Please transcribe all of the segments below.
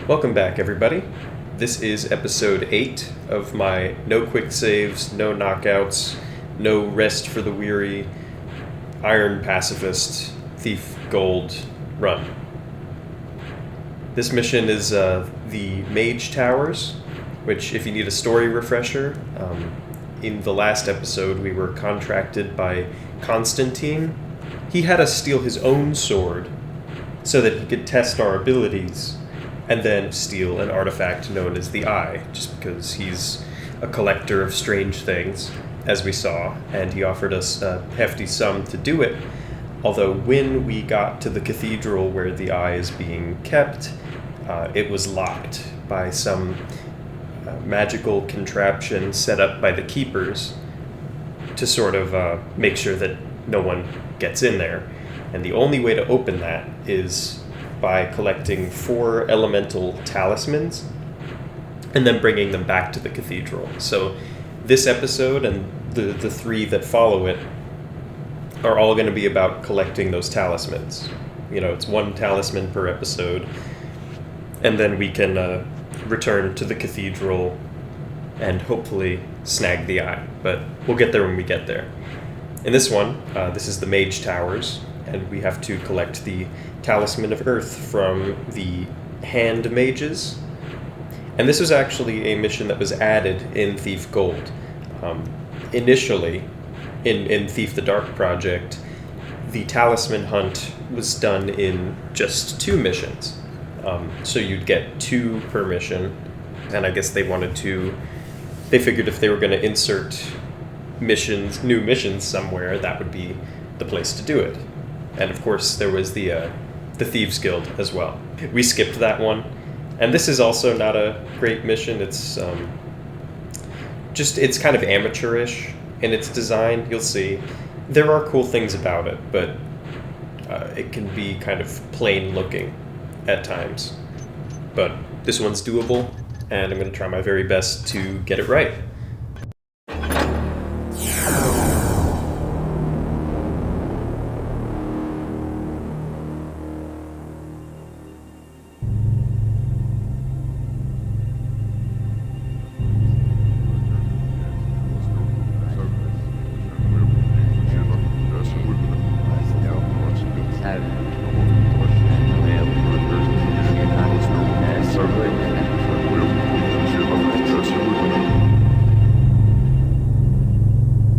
Welcome back, everybody. This is episode 8 of my no quick saves, no knockouts, no rest for the weary, Iron Pacifist, Thief Gold run. This mission is the Mage Towers, which, if you need a story refresher, in the last episode we were contracted by Constantine. He had us steal his own sword so that he could test our abilities and then steal an artifact known as the Eye, just because he's a collector of strange things, as we saw, and he offered us a hefty sum to do it. Although when we got to the cathedral where the Eye is being kept, it was locked by some magical contraption set up by the keepers to sort of make sure that no one gets in there. And the only way to open that is by collecting 4 elemental talismans and then bringing them back to the cathedral. So this episode and the 3 that follow it are all going to be about collecting those talismans. You know, it's 1 talisman per episode, and then we can return to the cathedral and hopefully snag the Eye. But we'll get there when we get there. In this one, this is the Mage Towers, and we have to collect the Talisman of Earth from the Hand Mages. And this was actually a mission that was added in Thief Gold. Initially, in Thief the Dark Project, the Talisman hunt was done in just 2 missions. So you'd get 2 per mission, and I guess they figured if they were going to insert new missions somewhere, that would be the place to do it. And of course, there was the Thieves Guild as well. We skipped that one, and this is also not a great mission. It's it's kind of amateurish in its design. You'll see there are cool things about it, but it can be kind of plain looking at times. But this one's doable, and I'm going to try my very best to get it right.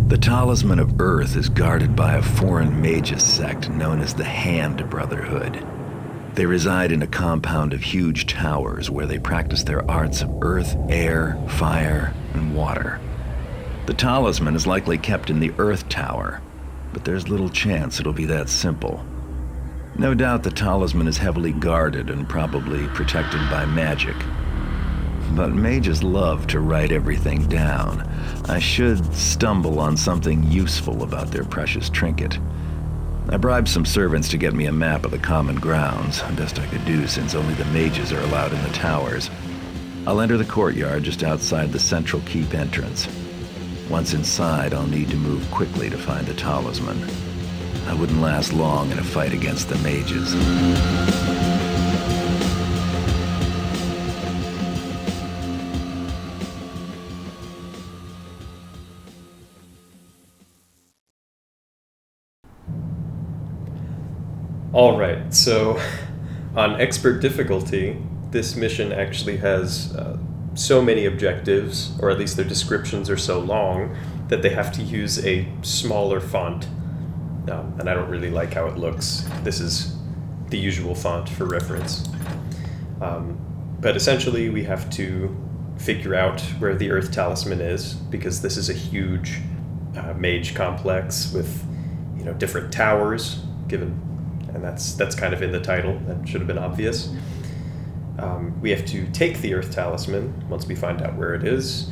The Talisman of Earth is guarded by a foreign magus sect known as the Hand Brotherhood. They reside in a compound of huge towers where they practice their arts of earth, air, fire, and water. The talisman is likely kept in the Earth Tower, but there's little chance it'll be that simple. No doubt the talisman is heavily guarded and probably protected by magic. But mages love to write everything down. I should stumble on something useful about their precious trinket. I bribed some servants to get me a map of the common grounds, best I could do since only the mages are allowed in the towers. I'll enter the courtyard just outside the central keep entrance. Once inside, I'll need to move quickly to find the talisman. I wouldn't last long in a fight against the mages. Alright, so on expert difficulty, this mission actually has so many objectives, or at least their descriptions are so long, that they have to use a smaller font. And I don't really like how it looks. This is the usual font for reference. But essentially, we have to figure out where the Earth Talisman is, because this is a huge mage complex with, different towers, and that's kind of in the title. That should have been obvious. We have to take the Earth Talisman once we find out where it is.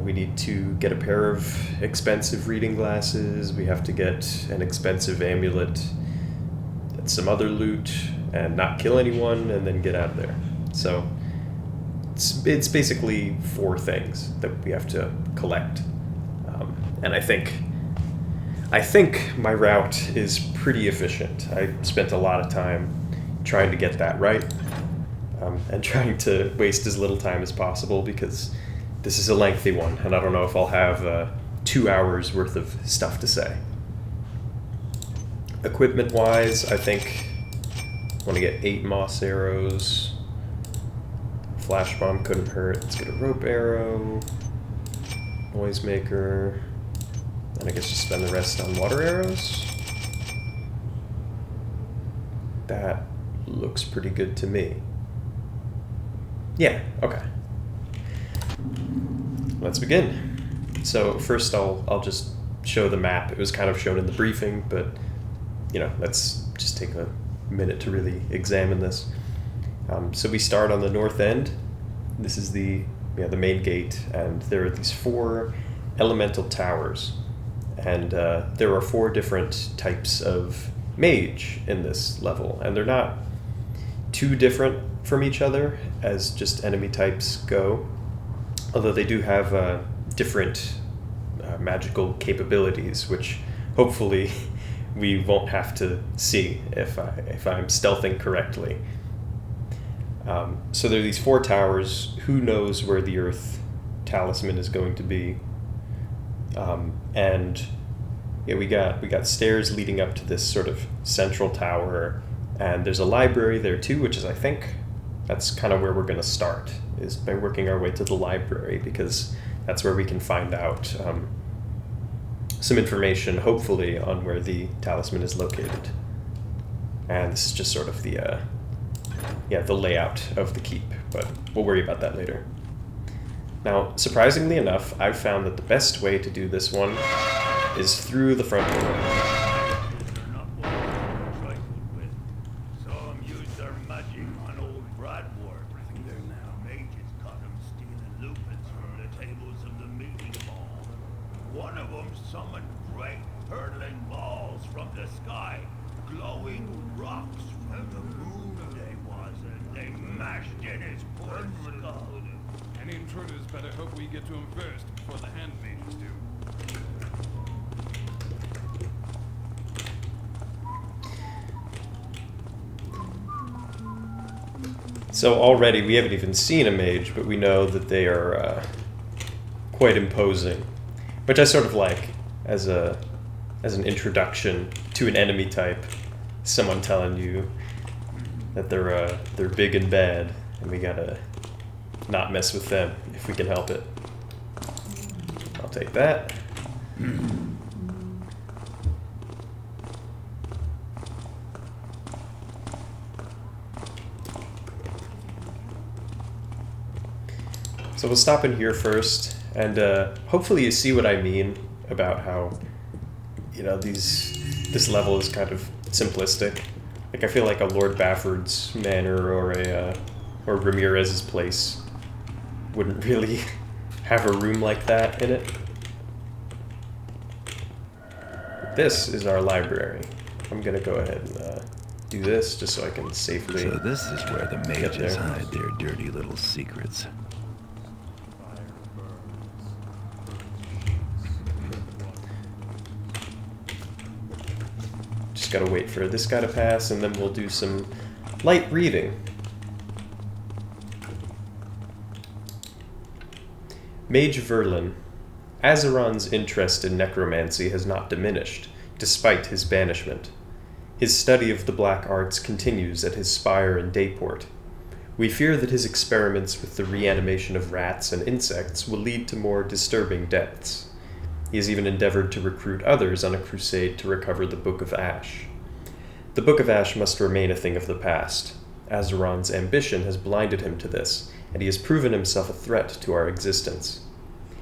We need to get a pair of expensive reading glasses. We have to get an expensive amulet, get some other loot, and not kill anyone, and then get out of there. So it's basically 4 things that we have to collect. And I think my route is pretty efficient. I spent a lot of time trying to get that right. and trying to waste as little time as possible because this is a lengthy one, and I don't know if I'll have 2 hours worth of stuff to say. Equipment-wise, I think I want to get 8 moss arrows. Flash bomb couldn't hurt. Let's get a rope arrow, noisemaker, and I guess just spend the rest on water arrows. That looks pretty good to me. Yeah, okay. Let's begin. So first I'll just show the map. It was kind of shown in the briefing, but let's just take a minute to really examine this. So we start on the north end. This is the main gate, and there are these 4 elemental towers, and there are 4 different types of mage in this level, and they're not too different from each other as just enemy types go, although they do have different magical capabilities, which hopefully we won't have to see if I'm stealthing correctly. So there are these 4 towers. Who knows where the Earth Talisman is going to be? And we got stairs leading up to this sort of central tower, and there's a library there too, which is, I think, that's kind of where we're going to start, is by working our way to the library, because that's where we can find out some information, hopefully, on where the talisman is located. And this is just sort of the layout of the keep, but we'll worry about that later. Now, surprisingly enough, I've found that the best way to do this one is through the front door. One of them summoned great hurtling balls from the sky, glowing rocks from the moon they was, and they mashed in his poor skull. Any intruders better hope we get to him first before the hand mages do. So already we haven't even seen a mage, but we know that they are quite imposing, which I sort of like as an introduction to an enemy type. Someone telling you that they're big and bad, and we gotta not mess with them if we can help it. I'll take that. So we'll stop in here first, and hopefully you see what I mean about how, this level is kind of simplistic. Like, I feel like a Lord Bafford's manor or Ramirez's place wouldn't really have a room like that in it. This is our library. I'm gonna go ahead and do this just so I can safely. So this is where the mages hide their dirty little secrets. Just gotta wait for this guy to pass, and then we'll do some light reading. Mage Verlin. Azeron's interest in necromancy has not diminished, despite his banishment. His study of the black arts continues at his spire in Dayport. We fear that his experiments with the reanimation of rats and insects will lead to more disturbing deaths. He has even endeavored to recruit others on a crusade to recover the Book of Ash. The Book of Ash must remain a thing of the past. Azeron's ambition has blinded him to this, and he has proven himself a threat to our existence.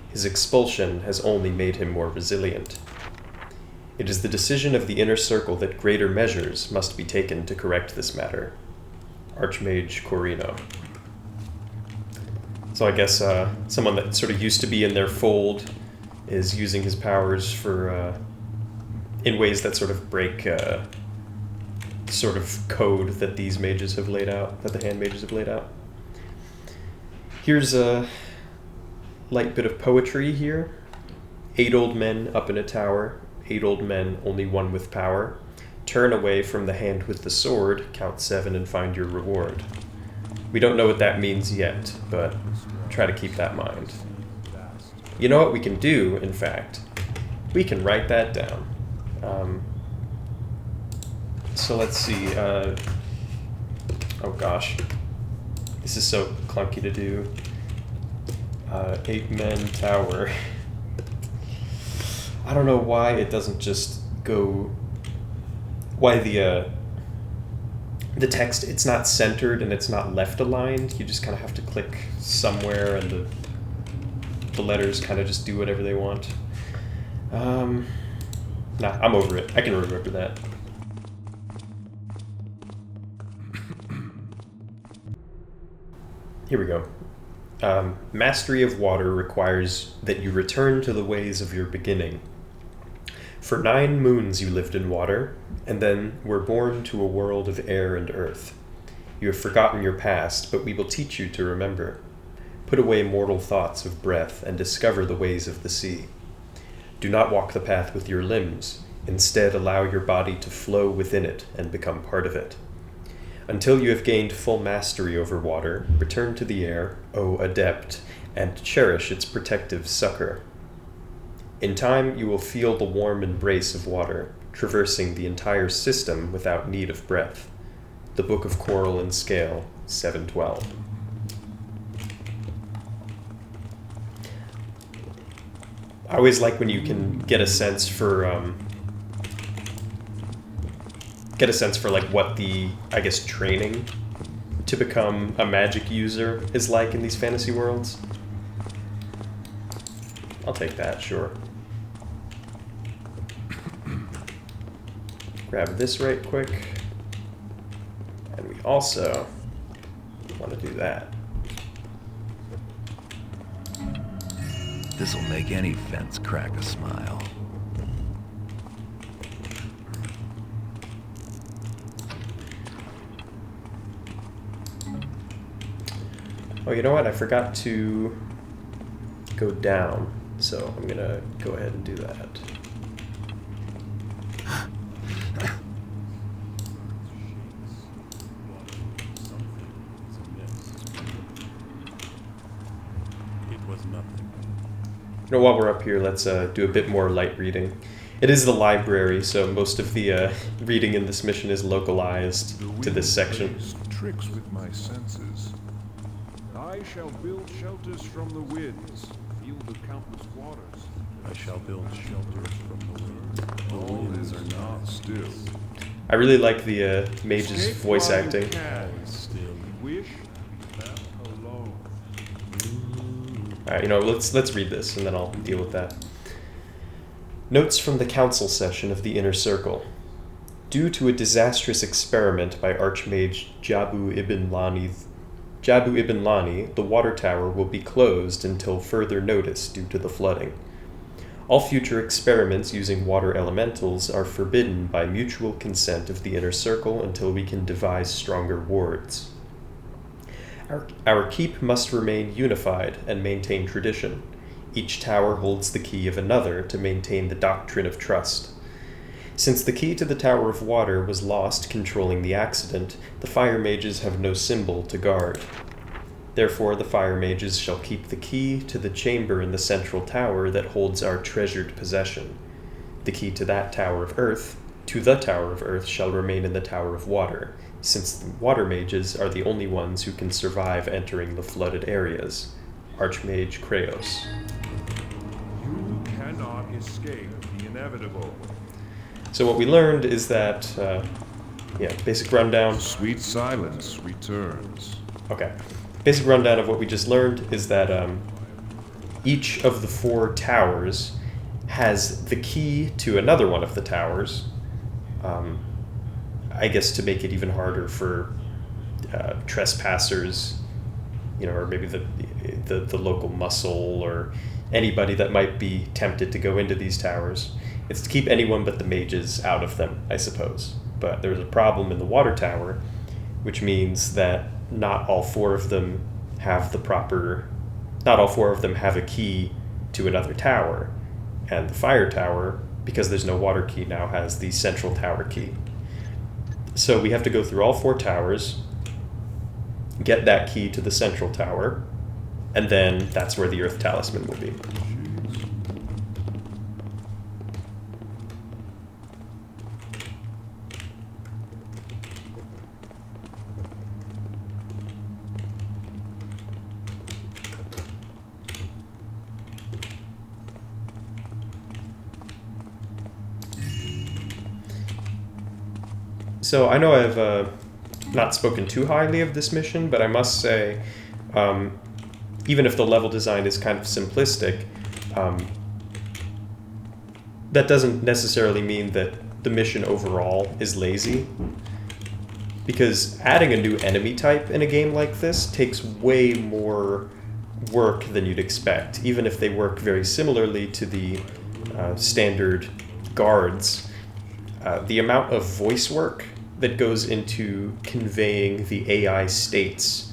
His expulsion has only made him more resilient. It is the decision of the Inner Circle that greater measures must be taken to correct this matter. Archmage Corino. So I guess someone that sort of used to be in their fold is using his powers for in ways that sort of break sort of code that these mages have laid out, that the hand mages have laid out. Here's a light bit of poetry here. 8 old men up in a tower, 8 old men, only one with power. Turn away from the hand with the sword, count 7 and find your reward. We don't know what that means yet, but try to keep that in mind. You know what we can do, in fact? We can write that down. So let's see. Oh gosh. This is so clunky to do. 8-men tower. I don't know why it doesn't just go... Why the text, it's not centered and it's not left aligned. You just kind of have to click somewhere and the letters kind of just do whatever they want. Nah, I'm over it. I can remember that. Here we go. Mastery of water requires that you return to the ways of your beginning. For 9 moons you lived in water, and then were born to a world of air and earth. You have forgotten your past, but we will teach you to remember. Put away mortal thoughts of breath, and discover the ways of the sea. Do not walk the path with your limbs. Instead, allow your body to flow within it and become part of it. Until you have gained full mastery over water, return to the air, O adept, and cherish its protective succor. In time, you will feel the warm embrace of water, traversing the entire system without need of breath. The Book of Coral and Scale, 712. I always like when you can get a sense for like what the, I guess, training to become a magic user is like in these fantasy worlds. I'll take that, sure. Grab this right quick. And we also want to do that. This'll make any fence crack a smile. Oh, you know what? I forgot to go down, so I'm gonna go ahead and do that. You know, while we're up here, let's do a bit more light reading. It is the library, so most of the reading in this mission is localized to this section. Tricks with my senses. I shall build shelters from the winds, feel the countless waters. I shall build shelters from the winds. All winds are not still. I really like the Mage's voice acting. Still wish that alone. Alright, you know, let's read this and then I'll deal with that. Notes from the council session of the Inner Circle. Due to a disastrous experiment by Archmage Jabu Ibn Lani, the water tower will be closed until further notice due to the flooding. All future experiments using water elementals are forbidden by mutual consent of the Inner Circle until we can devise stronger wards. Our keep must remain unified and maintain tradition. Each tower holds the key of another to maintain the doctrine of trust. Since the key to the Tower of Water was lost controlling the accident, the fire mages have no symbol to guard. Therefore, the fire mages shall keep the key to the chamber in the central tower that holds our treasured possession. The key to the Tower of Earth, shall remain in the Tower of Water, since the water mages are the only ones who can survive entering the flooded areas. Archmage Kraos. You cannot escape the inevitable. So what we learned is that, basic rundown. Sweet silence returns. Okay. Basic rundown of what we just learned is that each of the 4 towers has the key to another one of the towers. I guess to make it even harder for trespassers, or maybe the local muscle or anybody that might be tempted to go into these towers. It's to keep anyone but the mages out of them, I suppose. But there's a problem in the water tower, which means that not all 4 of them have a key to another tower. And the fire tower, because there's no water key now, has the central tower key. So we have to go through all 4 towers, get that key to the central tower, and then that's where the Earth Talisman will be. So I know I've not spoken too highly of this mission, but I must say, even if the level design is kind of simplistic, that doesn't necessarily mean that the mission overall is lazy. Because adding a new enemy type in a game like this takes way more work than you'd expect, even if they work very similarly to the standard guards. The amount of voice work that goes into conveying the AI states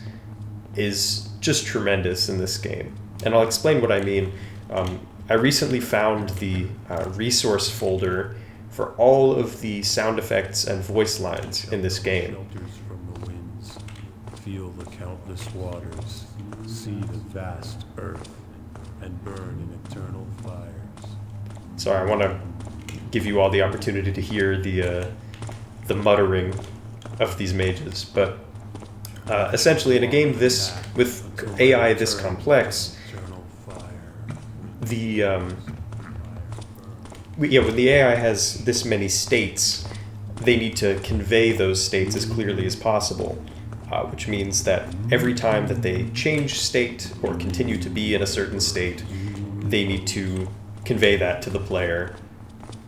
is just tremendous in this game. And I'll explain what I mean. I recently found the resource folder for all of the sound effects and voice lines in this game. Shelters from the winds, feel the countless waters, see the vast earth, and burn in eternal fires. So I want to give you all the opportunity to hear the muttering of these mages, but essentially in a game this with AI this complex, when the AI has this many states, they need to convey those states as clearly as possible, which means that every time that they change state or continue to be in a certain state, they need to convey that to the player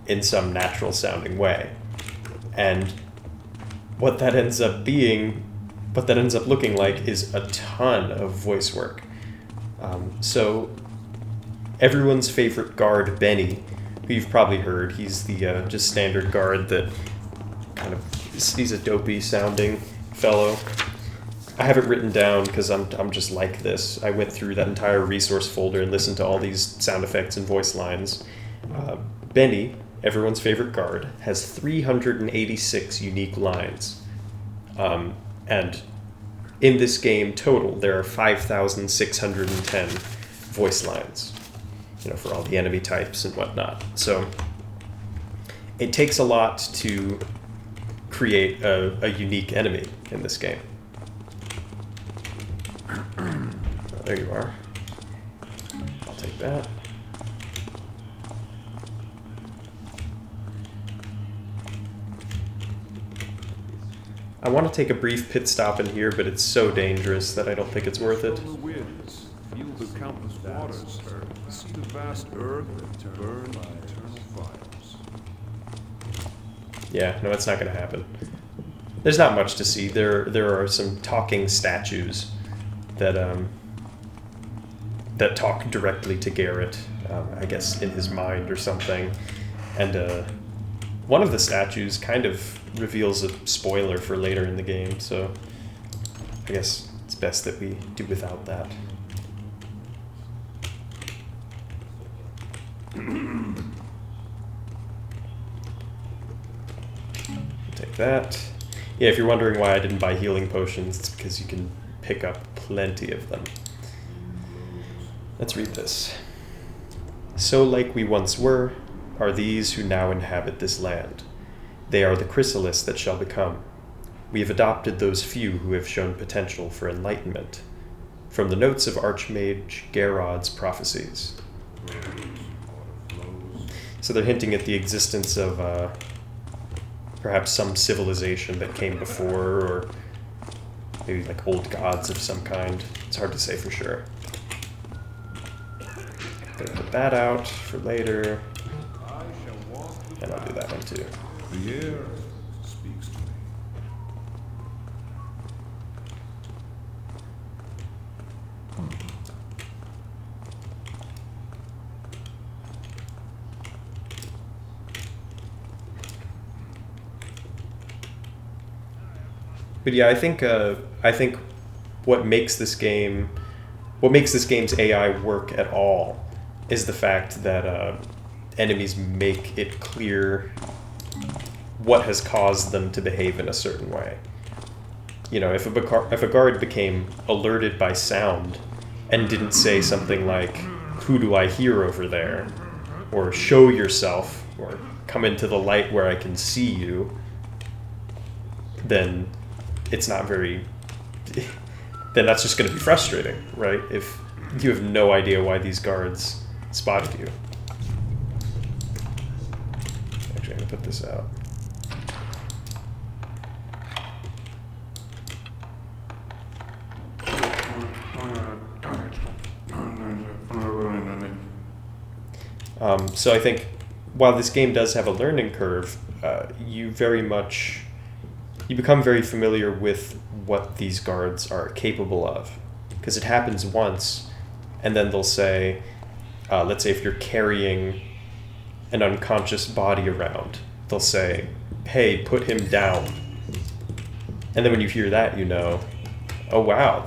in some natural sounding way. And what that ends up looking like is a ton of voice work. So everyone's favorite guard, Benny, who you've probably heard, he's the just standard guard that kind of, he's a dopey sounding fellow. I have it written down because I'm just like this. I went through that entire resource folder and listened to all these sound effects and voice lines. Benny, everyone's favorite guard, has 386 unique lines. And in this game total, there are 5,610 voice lines, for all the enemy types and whatnot. So it takes a lot to create a unique enemy in this game. There you are. I'll take that. I want to take a brief pit stop in here, but it's so dangerous that I don't think it's worth it. From the winds, feel the countless waters, see the vast earth, burn in eternal fires. Yeah, no, it's not going to happen. There's not much to see. There are some talking statues that that talk directly to Garrett, I guess in his mind or something. And one of the statues kind of reveals a spoiler for later in the game, so I guess it's best that we do without that. Take that. Yeah, if you're wondering why I didn't buy healing potions, it's because you can pick up plenty of them. Let's read this. So like we once were, are these who now inhabit this land. They are the chrysalis that shall become. We have adopted those few who have shown potential for enlightenment. From the notes of Archmage Garrod's prophecies. So they're hinting at the existence of perhaps some civilization that came before, or maybe like old gods of some kind. It's hard to say for sure. Gonna put that out for later. And I'll do that one too. The air speaks to me. But yeah, I think what makes this game's AI work at all is the fact that enemies make it clear what has caused them to behave in a certain way. You know, if a guard became alerted by sound and didn't say something like, "Who do I hear over there?" or "Show yourself," or "Come into the light where I can see you," then it's not very... then that's just going to be frustrating, right? If you have no idea why these guards spotted you. Actually, I'm going to put this out. So I think while this game does have a learning curve, you become very familiar with what these guards are capable of. Because it happens once, and then they'll say, let's say if you're carrying an unconscious body around, they'll say, "Hey, put him down." And then when you hear that, you know, oh wow,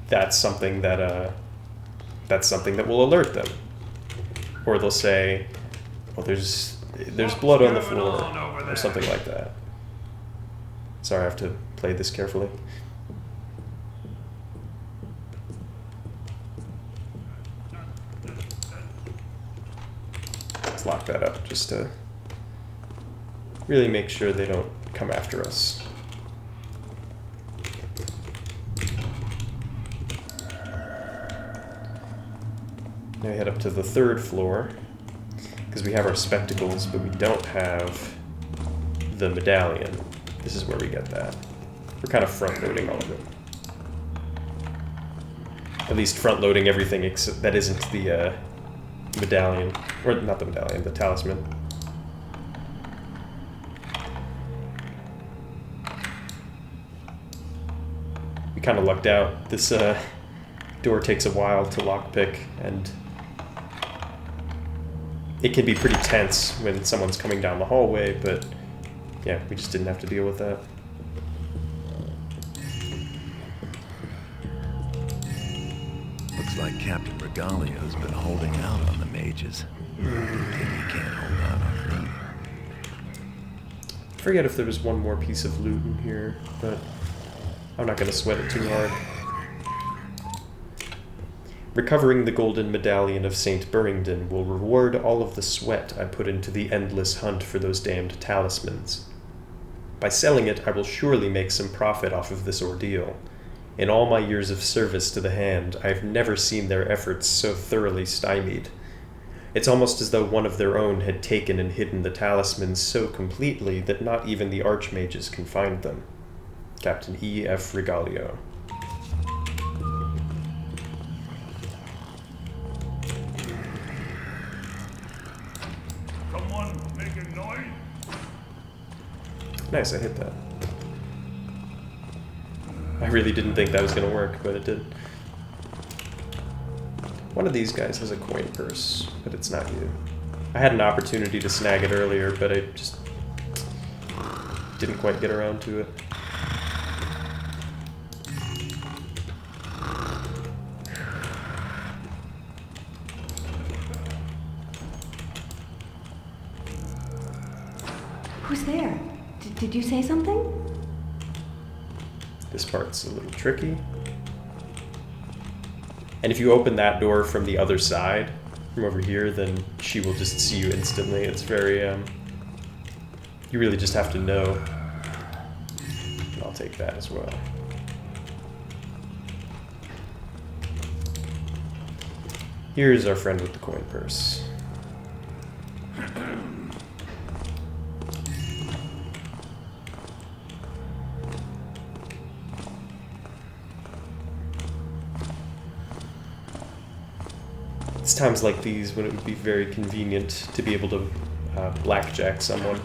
that's something that will alert them. Or they'll say, "Well, there's blood on the floor," or something like that. Sorry, I have to play this carefully. Let's lock that up just to really make sure they don't come after us. Now we head up to the 3rd floor, because we have our spectacles, but we don't have the medallion. This is where we get that. We're kind of front-loading all of it. At least front-loading everything that isn't the medallion. Or not the medallion, the talisman. We kind of lucked out. This door takes a while to lockpick, and it can be pretty tense when someone's coming down the hallway, but yeah, we just didn't have to deal with that. Looks like Captain Regalio's been holding out on the mages. Maybe he can't hold out on me. I forget if there was one more piece of loot in here, but I'm not going to sweat it too hard. Recovering the golden medallion of St. Burrington will reward all of the sweat I put into the endless hunt for those damned talismans. By selling it, I will surely make some profit off of this ordeal. In all my years of service to the Hand, I have never seen their efforts so thoroughly stymied. It's almost as though one of their own had taken and hidden the talismans so completely that not even the archmages can find them. Captain E. F. Regalio. Someone making noise? Nice, I hit that. I really didn't think that was going to work, but it did. One of these guys has a coin purse, but it's not you. I had an opportunity to snag it earlier, but I just didn't quite get around to it. Who's there? Did you say something? This part's a little tricky. And if you open that door from the other side, from over here, then she will just see you instantly. It's very, you really just have to know. I'll take that as well. Here's our friend with the coin purse. It's times like these when it would be very convenient to be able to blackjack someone.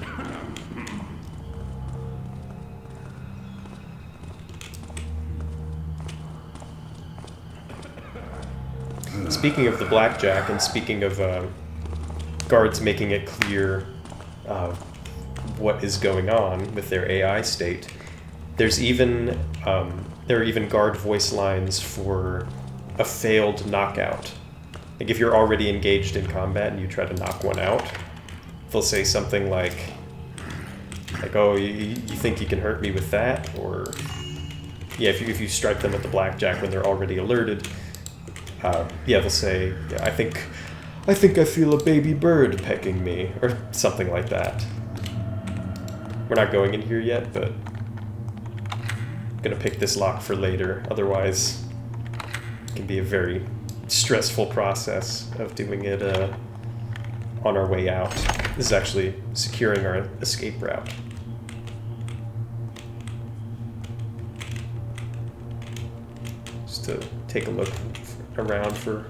Speaking of the blackjack, and speaking of guards making it clear what is going on with their AI state, there's even there are even guard voice lines for a failed knockout. Like if you're already engaged in combat and you try to knock one out, they'll say something like, Like, oh, you think you can hurt me with that? Or, yeah, if you strike them with the blackjack when they're already alerted, yeah, they'll say, yeah, I think I feel a baby bird pecking me, or something like that. We're not going in here yet, but I'm gonna pick this lock for later. Otherwise, it can be a very stressful process of doing it on our way out. This is actually securing our escape route. Just to take a look around for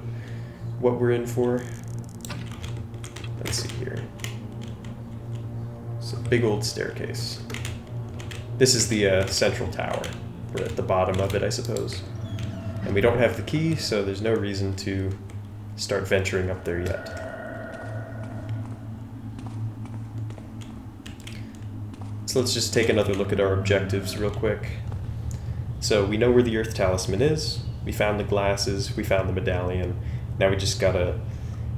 what we're in for. Let's see here. It's a big old staircase. This is the central tower. We're at the bottom of it, I suppose. And we don't have the key, so there's no reason to start venturing up there yet. So let's just take another look at our objectives real quick. So we know where the Earth Talisman is. We found the glasses. We found the medallion. Now we just gotta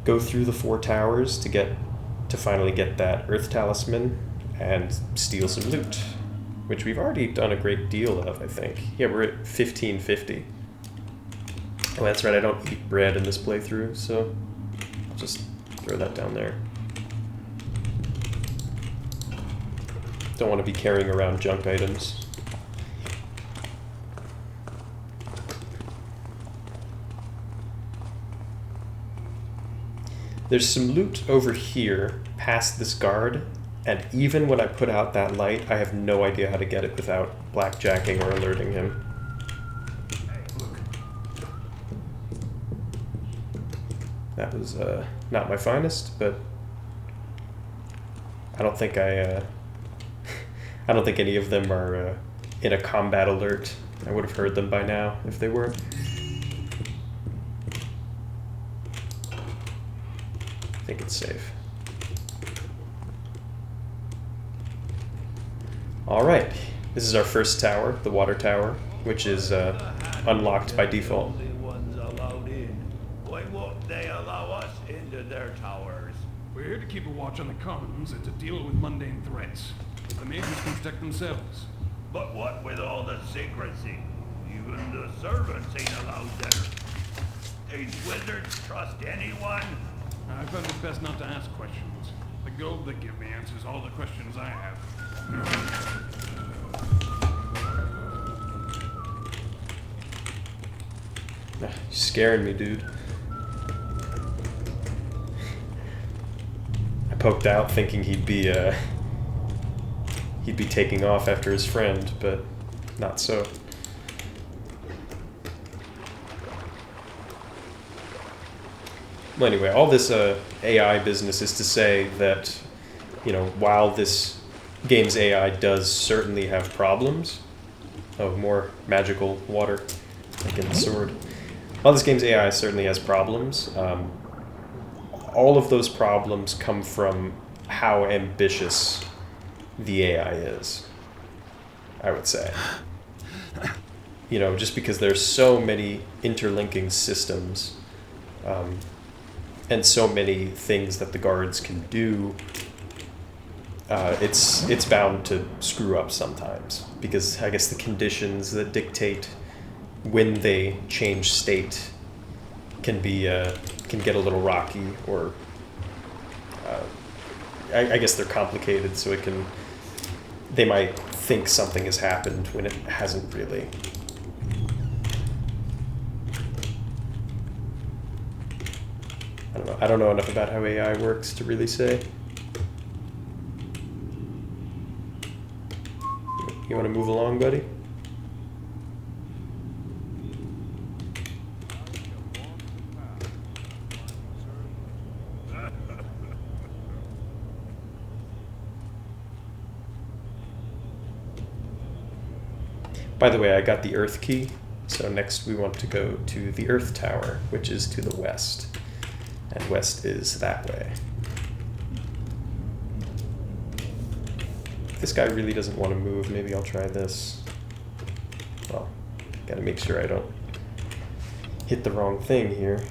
go through the 4 towers to finally get that Earth Talisman and steal some loot, which we've already done a great deal of, I think. Yeah, we're at 1550. Oh, that's right. I don't eat bread in this playthrough, so I'll just throw that down there. Don't want to be carrying around junk items. There's some loot over here past this guard, and even when I put out that light, I have no idea how to get it without blackjacking or alerting him. That was not my finest, but I don't think I don't think any of them are in a combat alert. I would have heard them by now if they were. I think it's safe. Alright, this is our first tower, the water tower, which is unlocked by default. Why won't they allow us into their towers? We're here to keep a watch on the commons and to deal with mundane threats. The mages can protect themselves. But what with all the secrecy? Even the servants ain't allowed there. These wizards trust anyone? I found it best not to ask questions. The gold they give me answers all the questions I have. You're scaring me, dude. I poked out thinking he'd be taking off after his friend, but not so. Well, anyway, all this AI business is to say that, you know, while this game's AI does certainly have problems, oh, more magical water, like in the sword. While this game's AI certainly has problems, all of those problems come from how ambitious the AI is, I would say. You know, just because there's so many interlinking systems, and so many things that the guards can do, it's bound to screw up sometimes, because I guess the conditions that dictate when they change state can get a little rocky, or I guess they're complicated, so they might think something has happened when it hasn't really. I don't know enough about how AI works to really say. You want to move along, buddy? By the way, I got the Earth key, so next we want to go to the Earth Tower, which is to the west. And west is that way. If this guy really doesn't want to move, maybe I'll try this. Well, gotta make sure I don't hit the wrong thing here.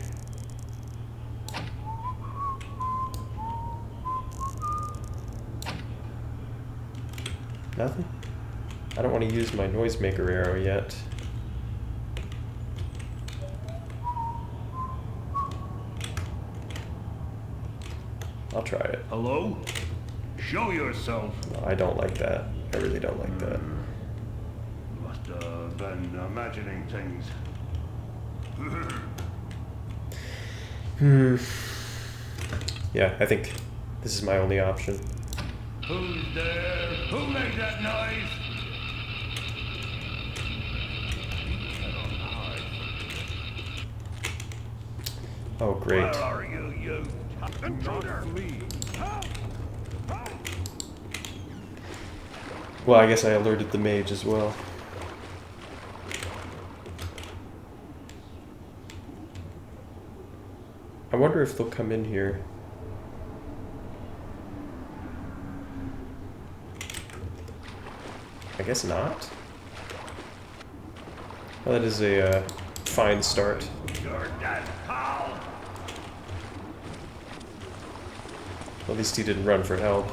Nothing? I don't want to use my noisemaker arrow yet. I'll try it. Hello? Show yourself. No, I don't like that. I really don't like that. Must have been imagining things. Yeah, I think this is my only option. Who's there? Who made that noise? Oh, great. Where are you, you intruder? Well, I guess I alerted the mage as well. I wonder if they'll come in here. I guess not. Well, that is a fine start. You're dead, pal. Well, at least he didn't run for help.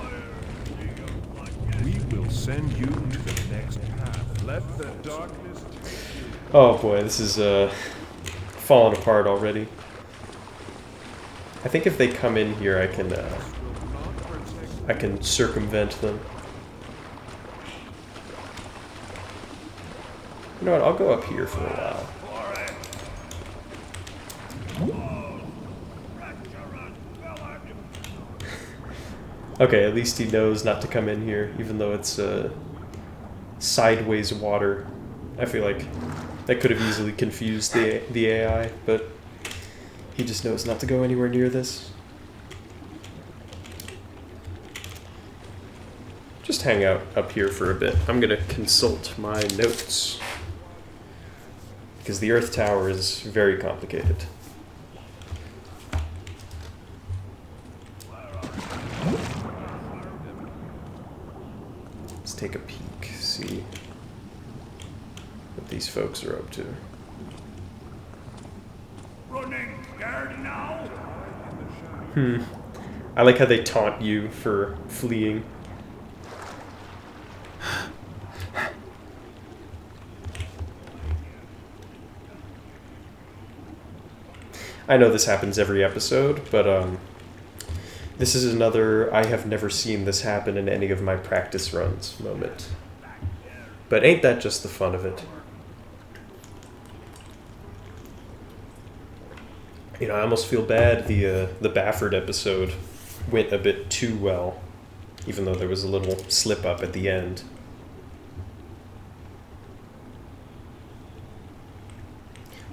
We will send you to the next path. Let the darkness take you. Oh boy, this is falling apart already. I think if they come in here, I can circumvent them. You know what? I'll go up here for a while. Okay, at least he knows not to come in here, even though it's sideways water. I feel like that could have easily confused the AI, but he just knows not to go anywhere near this. Just hang out up here for a bit. I'm gonna consult my notes, because the Earth Tower is very complicated. Let's take a peek, see what these folks are up to. Running scared now? I like how they taunt you for fleeing. I know this happens every episode, but this is another I have never seen this happen in any of my practice runs moment. But ain't that just the fun of it? You know, I almost feel bad the Bafford episode went a bit too well, even though there was a little slip up at the end.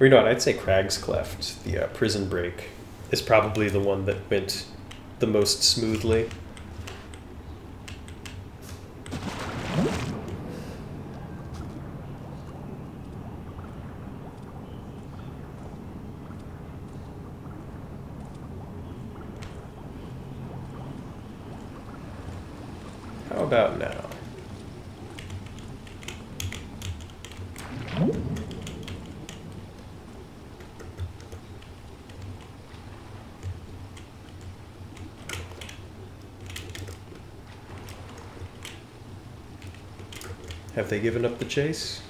Or you know what, I'd say Crag's Cleft, the prison break, is probably the one that went the most smoothly. How about now? Have they given up the chase?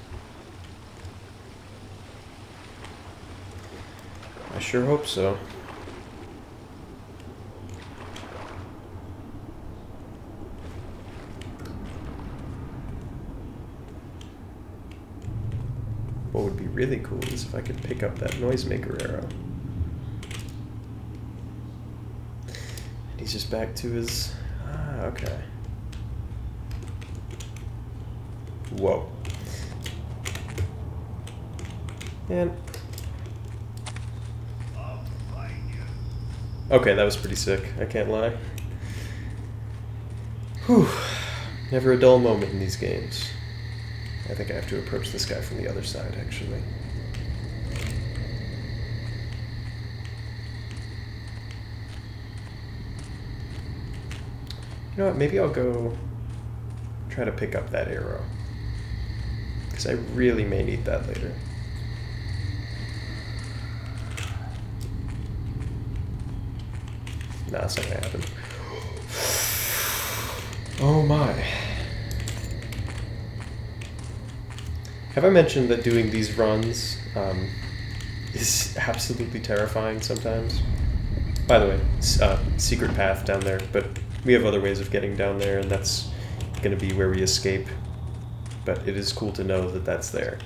I sure hope so. What would be really cool is if I could pick up that noisemaker arrow. And he's just back to his... Ah, okay. Whoa. And... Okay, that was pretty sick. I can't lie. Whew. Never a dull moment in these games. I think I have to approach this guy from the other side, actually. You know what? Maybe I'll go try to pick up that arrow. Because I really may need that later. Nah, it's not gonna happen. Oh my. Have I mentioned that doing these runs is absolutely terrifying sometimes? By the way, secret path down there, but we have other ways of getting down there, and that's going to be where we escape. But it is cool to know that that's there.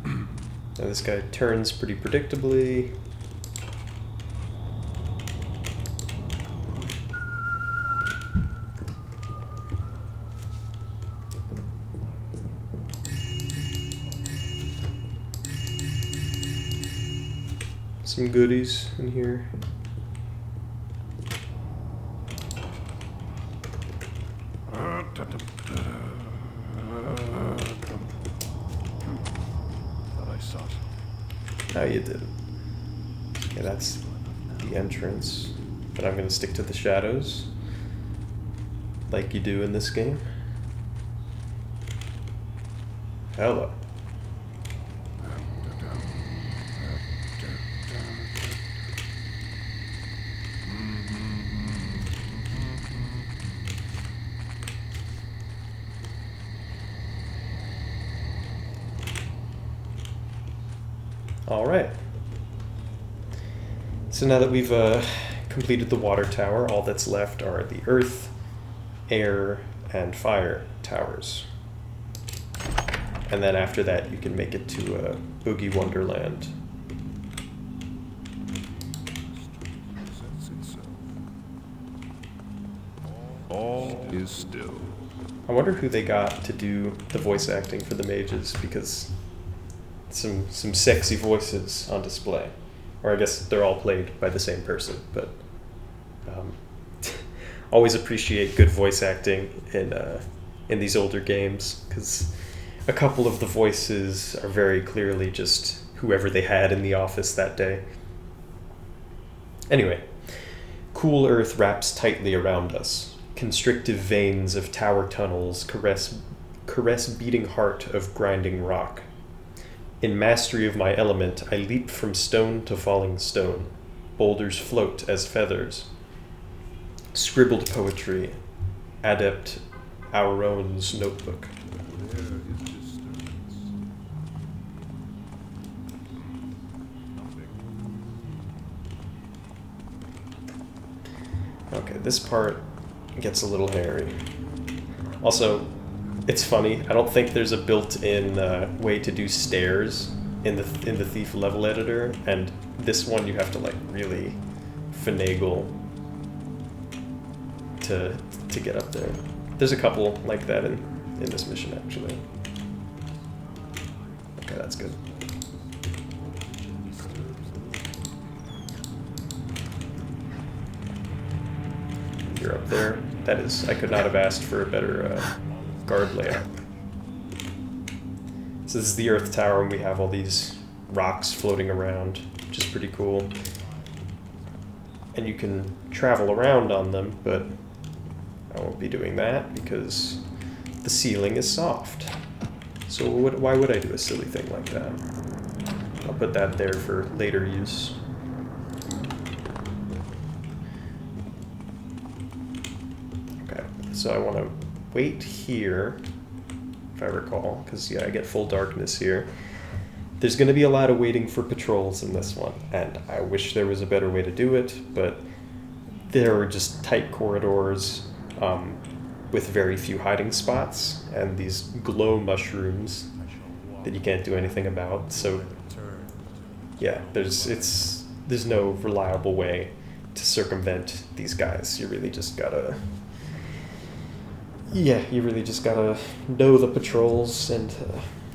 Now this guy turns pretty predictably. Some goodies in here. Thought I saw something. No, you didn't. Yeah, that's the entrance. But I'm going to stick to the shadows, like you do in this game. Hello. All right. So now that we've completed the water tower, all that's left are the earth, air, and fire towers. And then after that, you can make it to Boogie Wonderland. All is still. I wonder who they got to do the voice acting for the mages, because some sexy voices on display. Or I guess they're all played by the same person, but always appreciate good voice acting in these older games, because a couple of the voices are very clearly just whoever they had in the office that day. Anyway, cool earth wraps tightly around us. Constrictive veins of tower tunnels caress beating heart of grinding rock. In mastery of my element, I leap from stone to falling stone. Boulders float as feathers. Scribbled poetry, adept Auron's notebook. There is disturbance. Okay, this part gets a little hairy. Also, it's funny. I don't think there's a built-in way to do stairs in the Thief level editor, and this one you have to like really finagle to get up there. There's a couple like that in this mission actually. Okay, that's good. You're up there. That is, I could not have asked for a better guard layout. So this is the Earth Tower, and we have all these rocks floating around, which is pretty cool. And you can travel around on them, but I won't be doing that because the ceiling is soft. So why would I do a silly thing like that? I'll put that there for later use. Okay, so I want to wait here, if I recall, because yeah, I get full darkness here. There's going to be a lot of waiting for patrols in this one, and I wish there was a better way to do it, but there are just tight corridors with very few hiding spots, and these glow mushrooms that you can't do anything about. So yeah, there's no reliable way to circumvent these guys. You really just gotta know the patrols and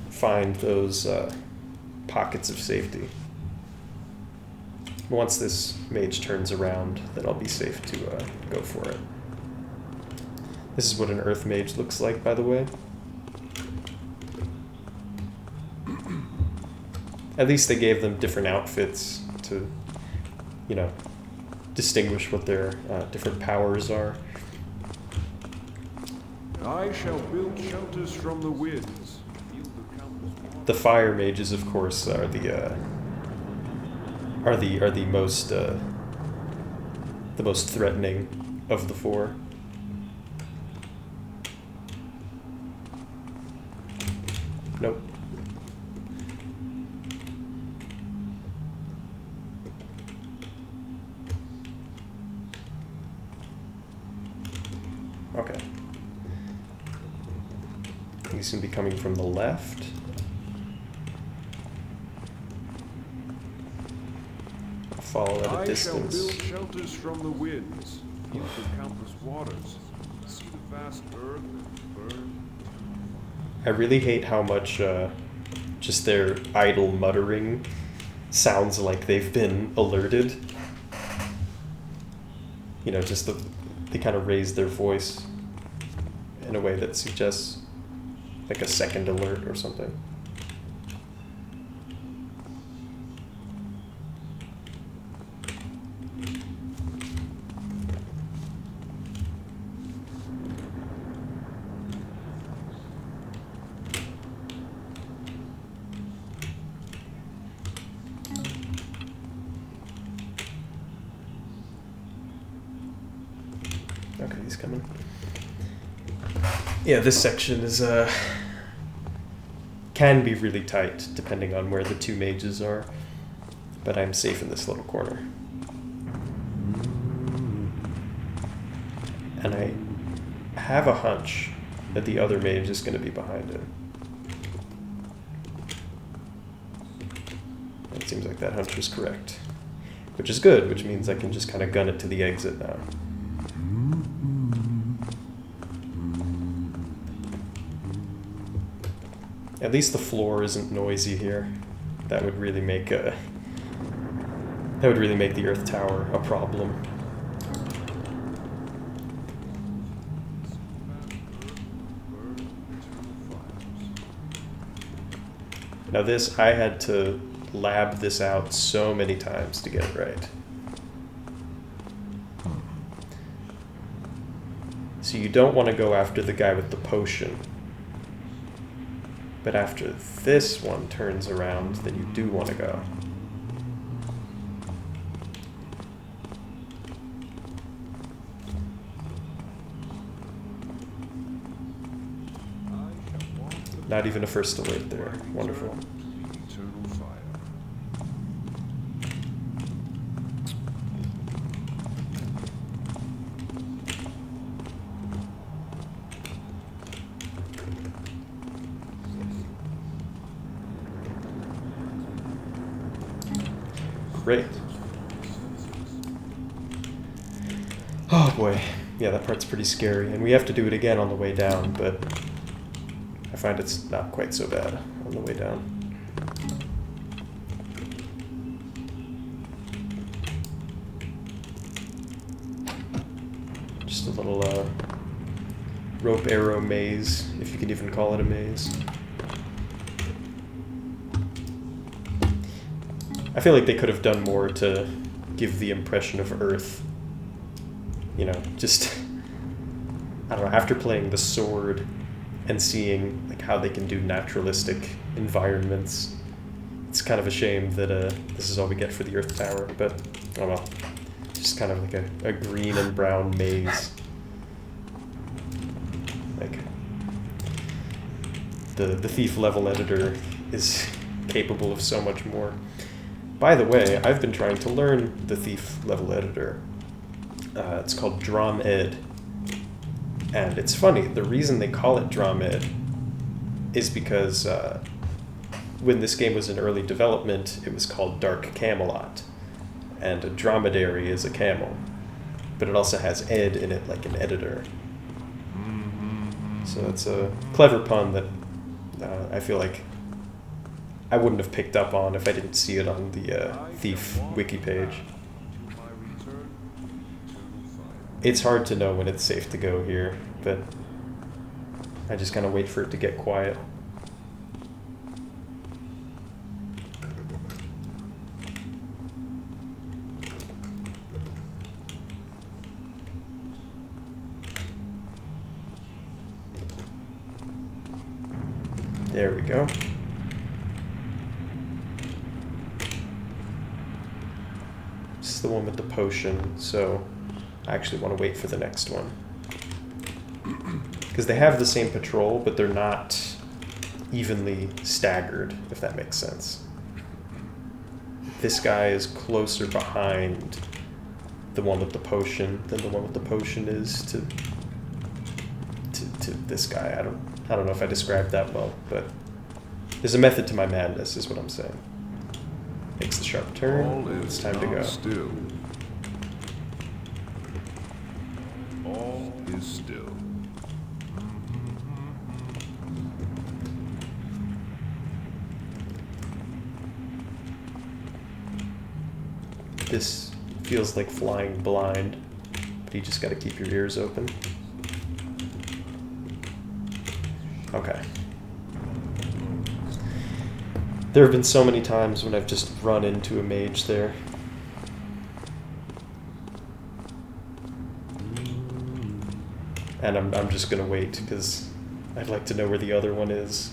find those pockets of safety. Once this mage turns around, then I'll be safe to go for it. This is what an earth mage looks like, by the way. At least they gave them different outfits to, you know, distinguish what their different powers are. I shall build shelters from the winds. The fire mages, of course, are the most the most threatening of the four. Nope. Okay. He's going to be coming from the left. Follow at a distance. I shall build shelters from the winds, heal the countless waters, see the vast earth burn. I really hate how much just their idle muttering sounds like they've been alerted. You know, just they kind of raise their voice in a way that suggests like a second alert or something. Okay, he's coming. Yeah, this section is can be really tight depending on where the two mages are, but I'm safe in this little corner. And I have a hunch that the other mage is going to be behind him. It seems like that hunch was correct, which is good, which means I can just kind of gun it to the exit now. At least the floor isn't noisy here. That would really make the Earth Tower a problem. Now this, I had to lab this out so many times to get it right. So you don't want to go after the guy with the potion. But after this one turns around, then you do want to go. Not even a first alert there. Wonderful. Eternal fire. Great. Oh boy. Yeah, that part's pretty scary. And we have to do it again on the way down, but I find it's not quite so bad on the way down. Just a little rope arrow maze, if you can even call it a maze. I feel like they could have done more to give the impression of Earth. You know, just, I don't know, after playing the Sword and seeing like how they can do naturalistic environments, it's kind of a shame that this is all we get for the Earth Tower, but oh well. Just kind of like a green and brown maze. Like, the Thief level editor is capable of so much more. By the way, I've been trying to learn the Thief level editor. It's called DromEd. And it's funny, the reason they call it DromEd is because when this game was in early development, it was called Dark Camelot. And a dromedary is a camel. But it also has ed in it, like an editor. So it's a clever pun that I feel like I wouldn't have picked up on if I didn't see it on the Thief wiki page. It's hard to know when it's safe to go here, but I just kind of wait for it to get quiet. There we go. This is the one with the potion, so I actually want to wait for the next one. Because they have the same patrol, but they're not evenly staggered, if that makes sense. This guy is closer behind the one with the potion than the one with the potion is to this guy. I don't know if I described that well, but there's a method to my madness, is what I'm saying. Makes the sharp turn. All It's is time to go. not still. All is still. This feels like flying blind, but you just gotta keep your ears open. Okay. There have been so many times when I've just run into a mage there. And I'm just gonna wait, because I'd like to know where the other one is,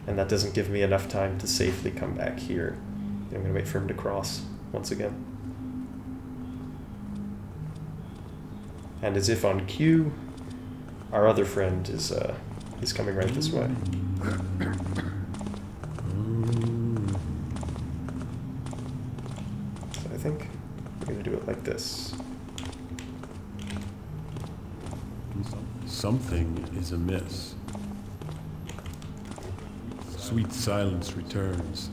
and that doesn't give me enough time to safely come back here. I'm gonna wait for him to cross once again. And as if on cue, our other friend is coming right this way. So I think we're gonna do it like this. Something is amiss. Sweet silence returns.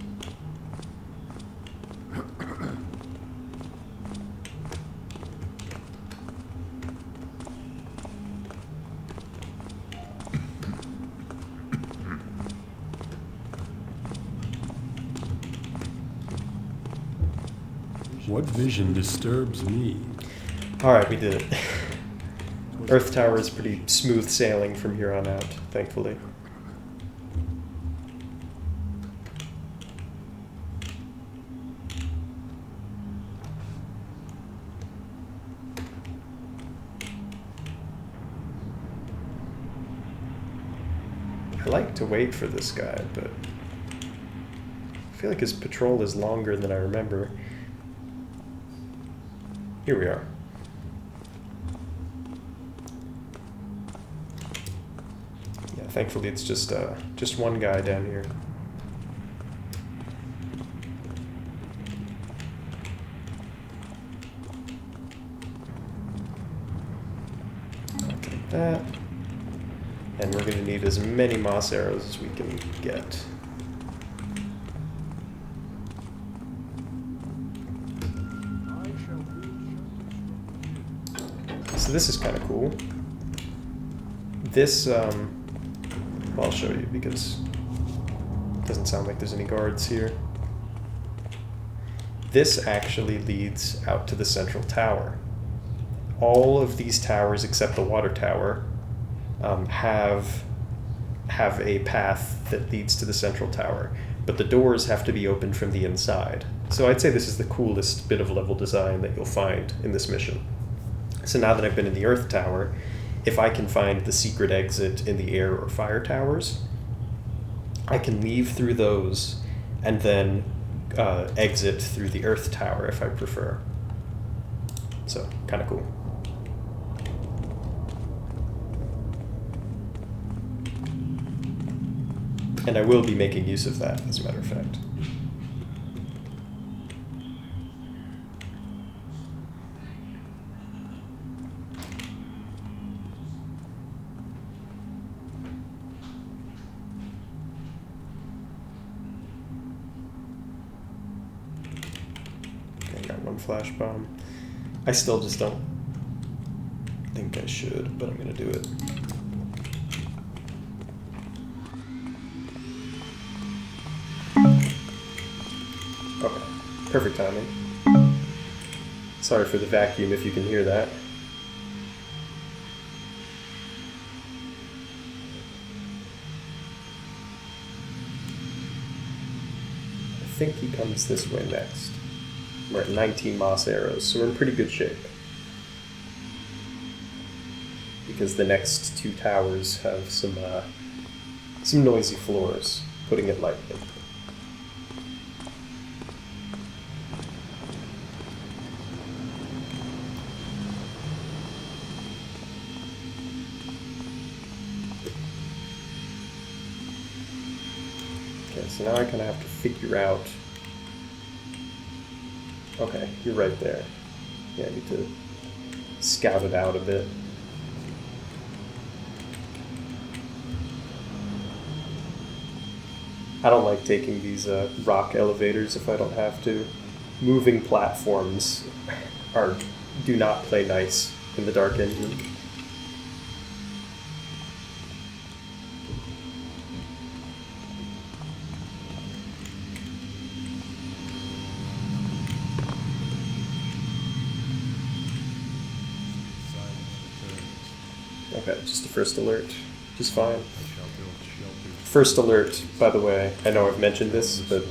What vision disturbs me? Alright, we did it. Earth Tower is pretty smooth sailing from here on out, thankfully. I like to wait for this guy, but I feel like his patrol is longer than I remember. Here we are. Yeah, thankfully it's just one guy down here. Like that. And we're going to need as many moss arrows as we can get. So this is kind of cool. This, well, I'll show you because it doesn't sound like there's any guards here. This actually leads out to the central tower. All of these towers except the water tower have a path that leads to the central tower, but the doors have to be opened from the inside. So I'd say this is the coolest bit of level design that you'll find in this mission. So now that I've been in the Earth Tower, if I can find the secret exit in the air or fire towers, I can leave through those and then exit through the Earth Tower if I prefer. So, kind of cool. And I will be making use of that, as a matter of fact. Okay, got one flash bomb. I still just don't think I should, but I'm gonna do it. Okay, perfect timing. Sorry for the vacuum if you can hear that. I think he comes this way next. We're at 19 moss arrows, so we're in pretty good shape. Because the next two towers have some noisy floors, putting it lightly. Okay, so now I kind of have to figure out... Okay, you're right there. Yeah, I need to scout it out a bit. I don't like taking these rock elevators if I don't have to. Moving platforms do not play nice in the Dark Engine. Okay, just a first alert. Just fine. First alert, by the way, I know I've mentioned this, but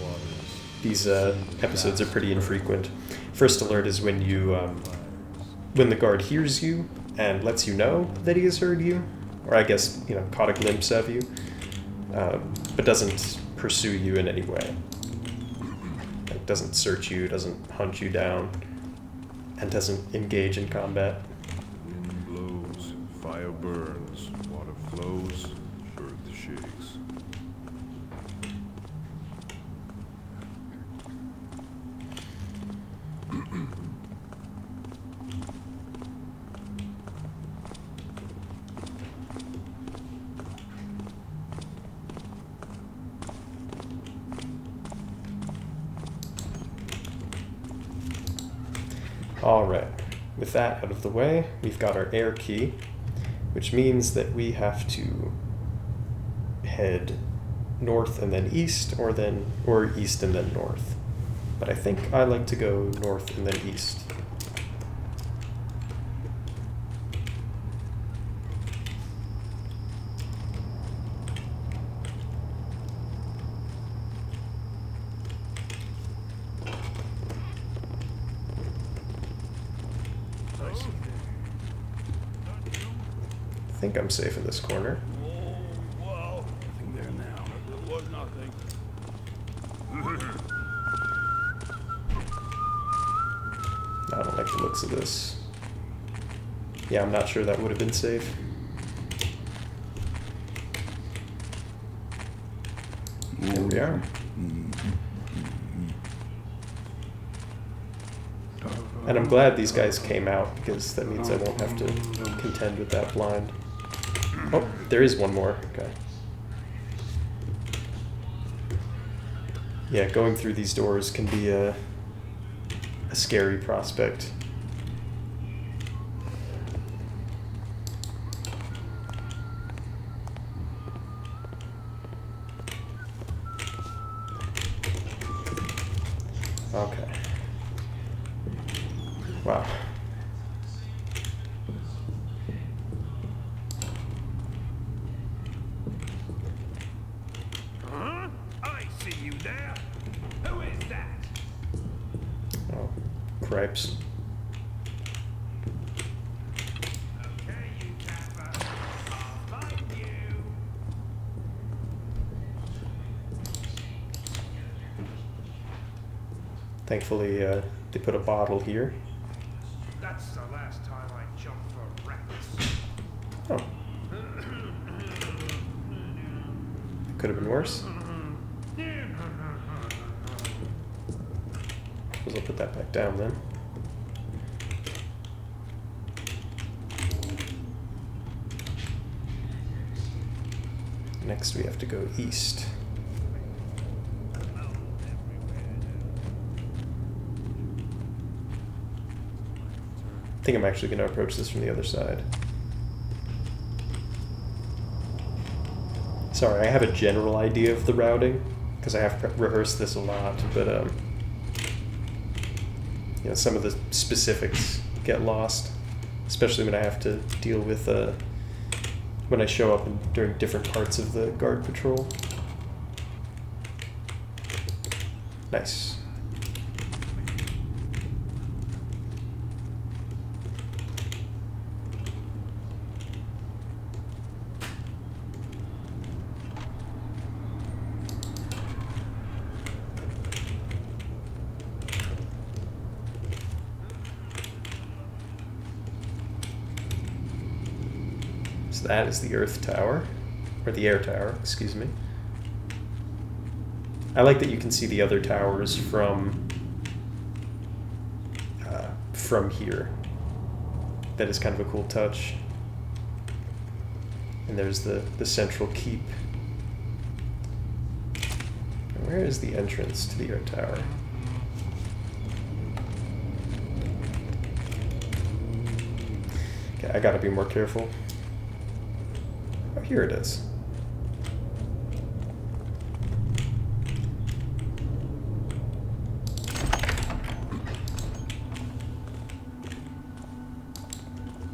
these episodes are pretty infrequent. First alert is when you, when the guard hears you and lets you know that he has heard you, or I guess, caught a glimpse of you, but doesn't pursue you in any way. Like, doesn't search you, doesn't hunt you down, and doesn't engage in combat. Wind blows, fire burns, water flows, earth shakes. Alright, with that out of the way, we've got our air key, which means that we have to head north and then east, or east and then north. But I think I like to go north and then east. I think I'm safe in this corner. Whoa, nothing there now. There was nothing. I don't like the looks of this. Yeah, I'm not sure that would have been safe. There we are. And I'm glad these guys came out, because that means I won't have to contend with that blind. Oh, there is one more. Okay. Yeah, going through these doors can be a scary prospect. Okay. Wow. Huh? I see you there. Who is that? Oh, cripes. Okay, you Kappa. I'll find you. Thankfully, they put a bottle here. That's the last time I jumped for rats. Oh. Could have been worse. Suppose I'll put that back down then. Next we have to go east. I think I'm actually going to approach this from the other side. Sorry, I have a general idea of the routing, because I have rehearsed this a lot, but some of the specifics get lost, especially when I have to deal with when I show up during different parts of the guard patrol. Nice. So that is the Earth Tower, or the Air Tower, excuse me. I like that you can see the other towers from here. That is kind of a cool touch. And there's the central keep. Where is the entrance to the Earth Tower? Okay, I gotta be more careful. Oh, here it is.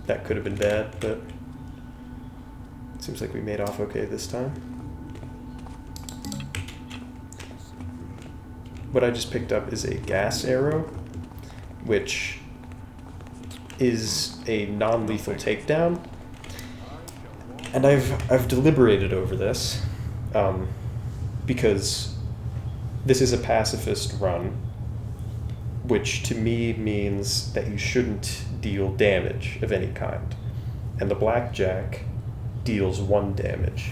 That could have been bad, but it seems like we made off okay this time. What I just picked up is a gas arrow, which is a non-lethal takedown. And I've deliberated over this, because this is a pacifist run, which to me means that you shouldn't deal damage of any kind. And the blackjack deals 1 damage,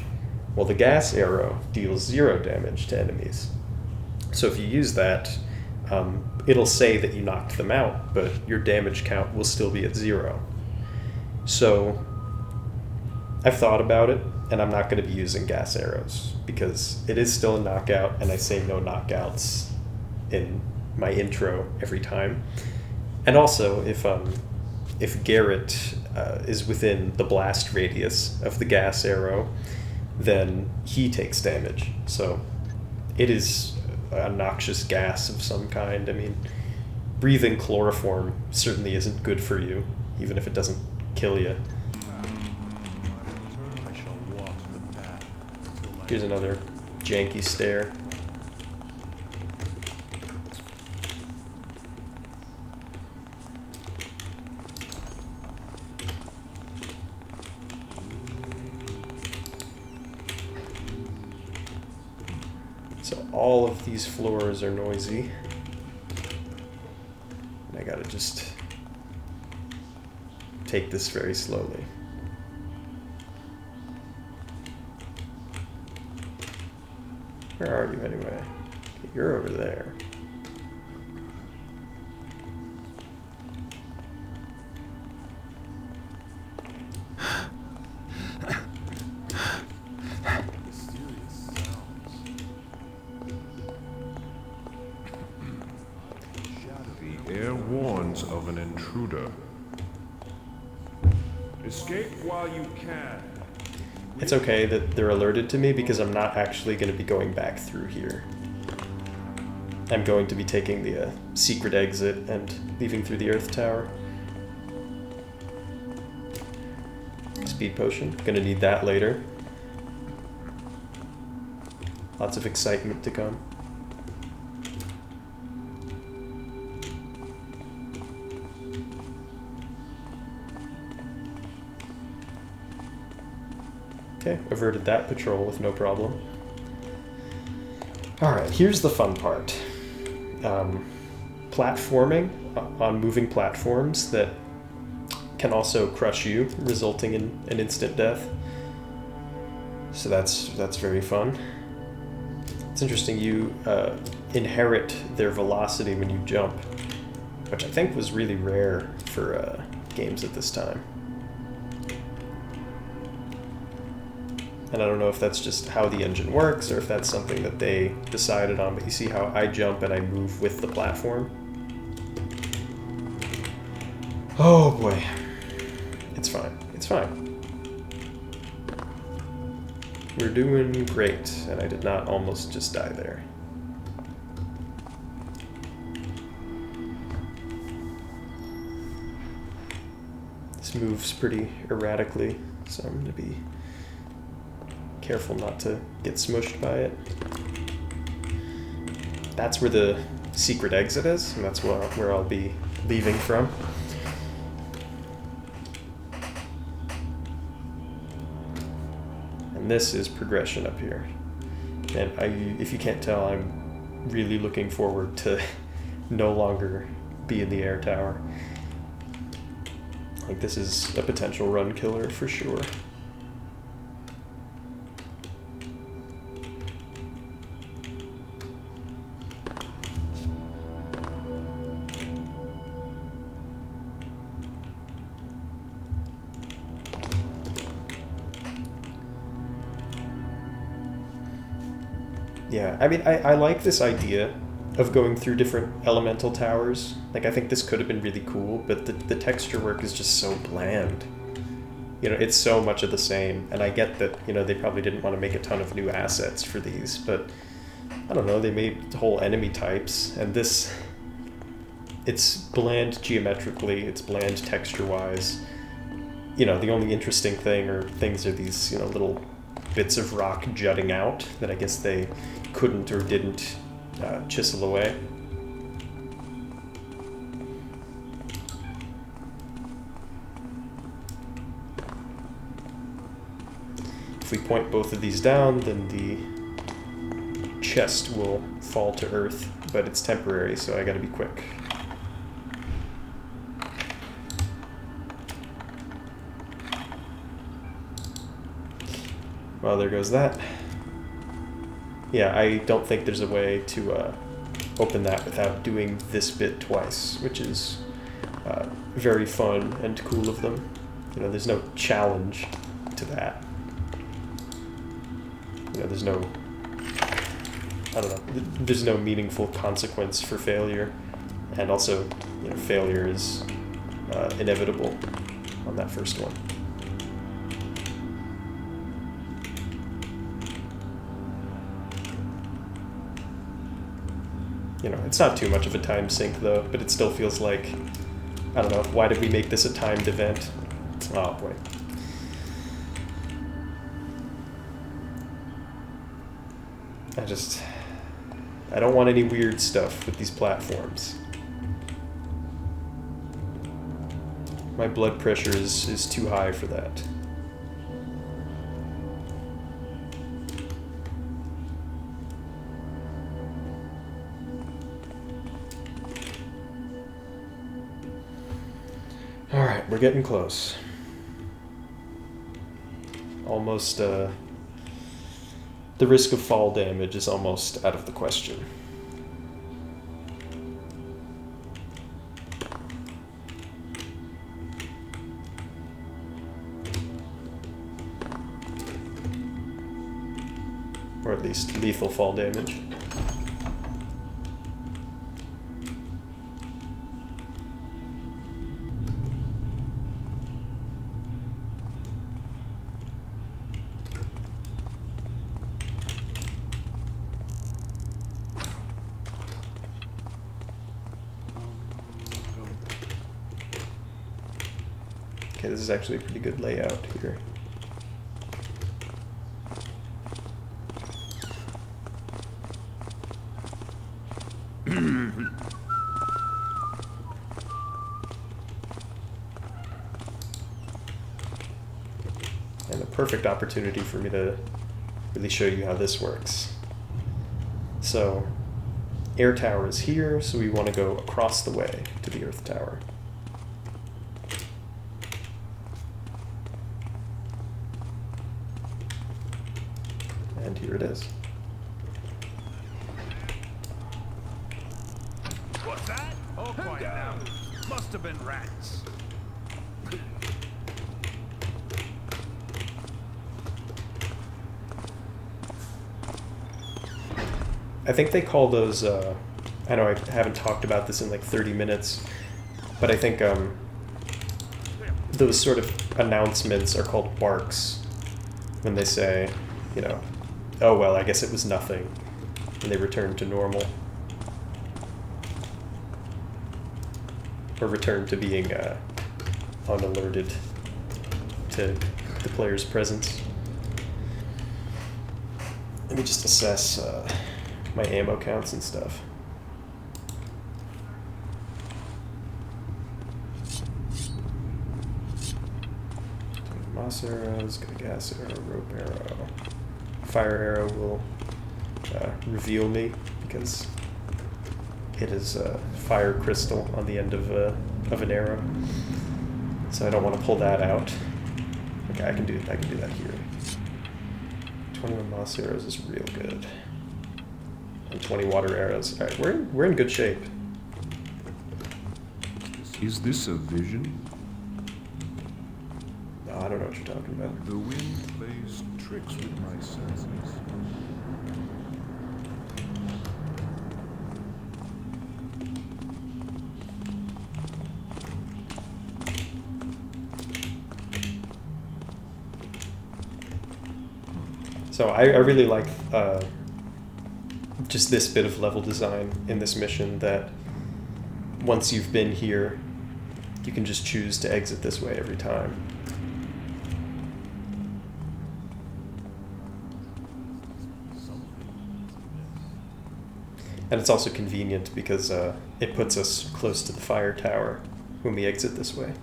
while the gas arrow deals 0 damage to enemies. So if you use that, it'll say that you knocked them out, but your damage count will still be at 0. So I've thought about it, and I'm not going to be using gas arrows, because it is still a knockout, and I say no knockouts in my intro every time. And also, if Garrett is within the blast radius of the gas arrow, then he takes damage. So it is a noxious gas of some kind. I mean, breathing chloroform certainly isn't good for you, even if it doesn't kill you. Here's another janky stair. So all of these floors are noisy. And I gotta just take this very slowly. Where are you anyway? Okay, you're over there. The air warns of an intruder. Escape while you can. It's okay that they're alerted to me because I'm not actually going to be going back through here. I'm going to be taking the secret exit and leaving through the Earth Tower. Speed potion. Gonna need that later. Lots of excitement to come. Okay, averted that patrol with no problem. Alright, here's the fun part. Platforming on moving platforms that can also crush you, resulting in an instant death. So that's very fun. It's interesting, you inherit their velocity when you jump, which I think was really rare for games at this time. And I don't know if that's just how the engine works or if that's something that they decided on, but you see how I jump and I move with the platform? Oh boy. It's fine. It's fine. We're doing great, and I did not almost just die there. This moves pretty erratically, so I'm going to be careful not to get smushed by it. That's where the secret exit is, and that's where I'll be leaving from. And this is progression up here. And if you can't tell, I'm really looking forward to no longer be in the air tower. Like, this is a potential run killer for sure. Yeah, I mean, I like this idea of going through different elemental towers. Like, I think this could have been really cool, but the texture work is just so bland. You know, it's so much of the same, and I get that, you know, they probably didn't want to make a ton of new assets for these, but I don't know, they made whole enemy types, and this, it's bland geometrically, it's bland texture-wise. You know, the only interesting thing or things are these, you know, little bits of rock jutting out that I guess they couldn't or didn't chisel away. If we point both of these down, then the chest will fall to earth, but it's temporary, so I gotta be quick. Well, there goes that. Yeah, I don't think there's a way to open that without doing this bit twice, which is very fun and cool of them. You know, there's no challenge to that. You know, there's no, I don't know, there's no meaningful consequence for failure. And also, you know, failure is inevitable on that first one. You know, it's not too much of a time sink, though, but it still feels like, I don't know, why did we make this a timed event? Oh, boy. I don't want any weird stuff with these platforms. My blood pressure is too high for that. Alright, we're getting close. Almost, the risk of fall damage is almost out of the question. Or at least lethal fall damage. Okay, this is actually a pretty good layout here. And a perfect opportunity for me to really show you how this works. So, air tower is here, so we want to go across the way to the earth tower. And here it is. What's that? Oh, quiet now. Must have been rats. I think they call those, I know I haven't talked about this in like 30 minutes, but I think those sort of announcements are called barks when they say, you know, oh well, I guess it was nothing, and they return to normal. Or return to being unalerted to the player's presence. Let me just assess my ammo counts and stuff. Moss arrows, got a gas arrow, rope arrow. Fire arrow will reveal me because it is a fire crystal on the end of an arrow. So I don't want to pull that out. Okay, I can do that here. 21 moss arrows is real good. And 20 water arrows. Alright, we're in good shape. Is this a vision? No, I don't know what you're talking about. The wind plays tricks with my senses. So I really like just this bit of level design in this mission, that once you've been here, you can just choose to exit this way every time. And it's also convenient because it puts us close to the fire tower when we exit this way.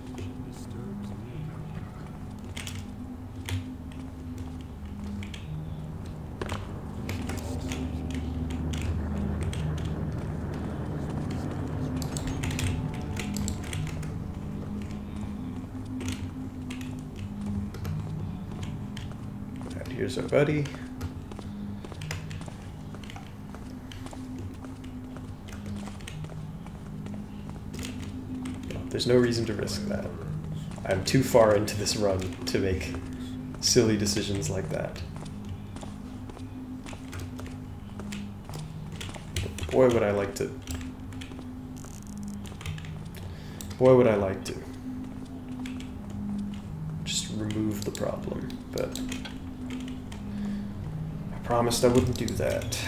And here's our buddy. There's no reason to risk that. I'm too far into this run to make silly decisions like that. But boy, would I like to. Boy, would I like to. Just remove the problem, but I promised I wouldn't do that.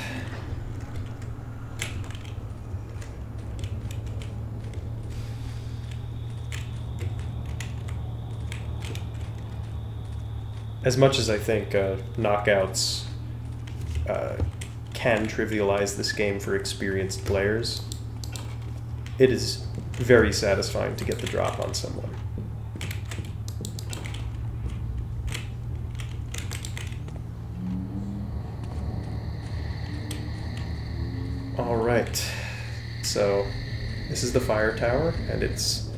As much as I think knockouts can trivialize this game for experienced players, it is very satisfying to get the drop on someone. Alright, so this is the fire tower, and it's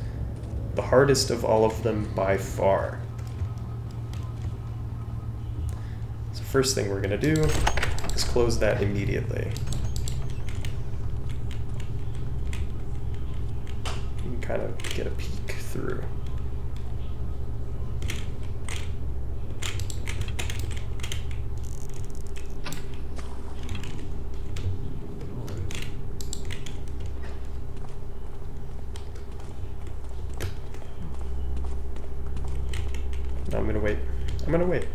the hardest of all of them by far. First thing we're going to do is close that immediately. You can kind of get a peek through. Now I'm going to wait. I'm going to wait.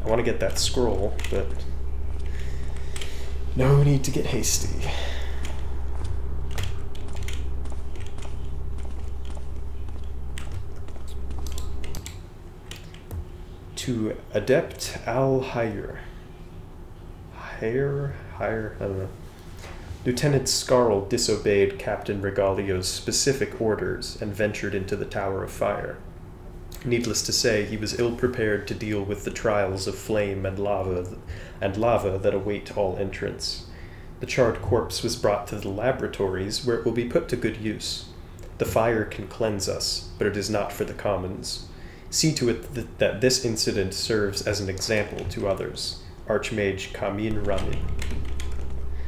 I want to get that scroll, but no need to get hasty. To Adept Al-Hayr. Hayr? I don't know. Lieutenant Scarl disobeyed Captain Regalio's specific orders and ventured into the Tower of Fire. Needless to say, he was ill-prepared to deal with the trials of flame and lava that await all entrants. The charred corpse was brought to the laboratories, where it will be put to good use. The fire can cleanse us, but it is not for the commons. See to it that this incident serves as an example to others. Archmage Kamin Ramin.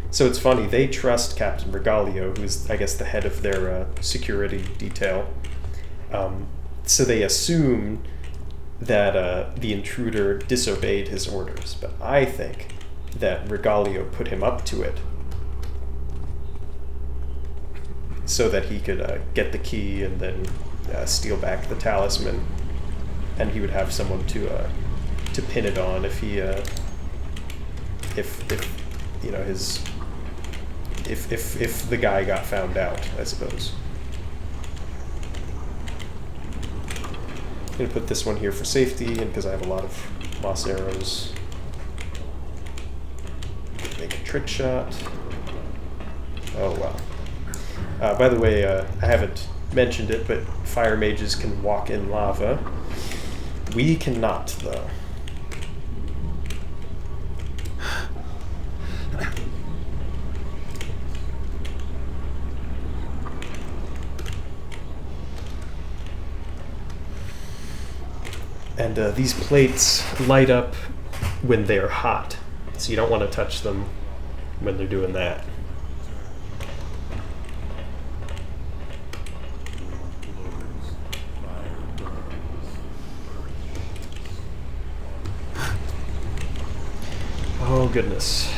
So it's funny, they trust Captain Regalio, who's, I guess, the head of their security detail. So they assume that the intruder disobeyed his orders, but I think that Regalio put him up to it so that he could get the key and then steal back the talisman, and he would have someone to pin it on if he if you know if the guy got found out, I suppose. I'm going to put this one here for safety, and because I have a lot of moss arrows. Make a trick shot. Oh, wow. By the way, I haven't mentioned it, but fire mages can walk in lava. We cannot, though. And these plates light up when they're hot, so you don't want to touch them when they're doing that. Oh, goodness.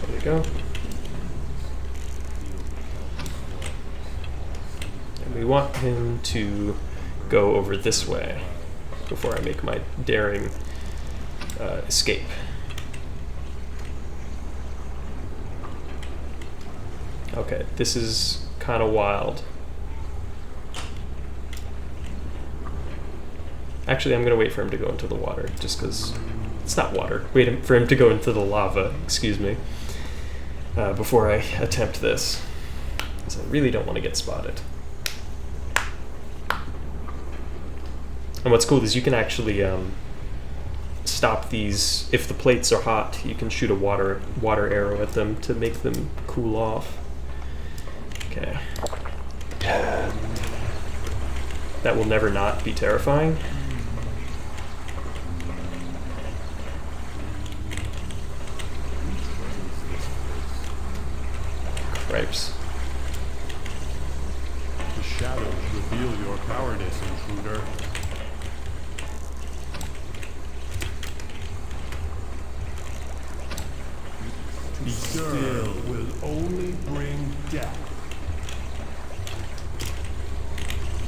There we go. we want him to go over this way before I make my daring escape. Okay, this is kind of wild. Actually, I'm going to wait for him to go into the water, just because it's not water. Wait for him to go into the lava, excuse me, before I attempt this, because I really don't want to get spotted. And what's cool is you can actually stop these. If the plates are hot, you can shoot a water arrow at them to make them cool off. Okay. That will never not be terrifying. Cripes. The shadows reveal your cowardice, intruder. Be still will only bring death.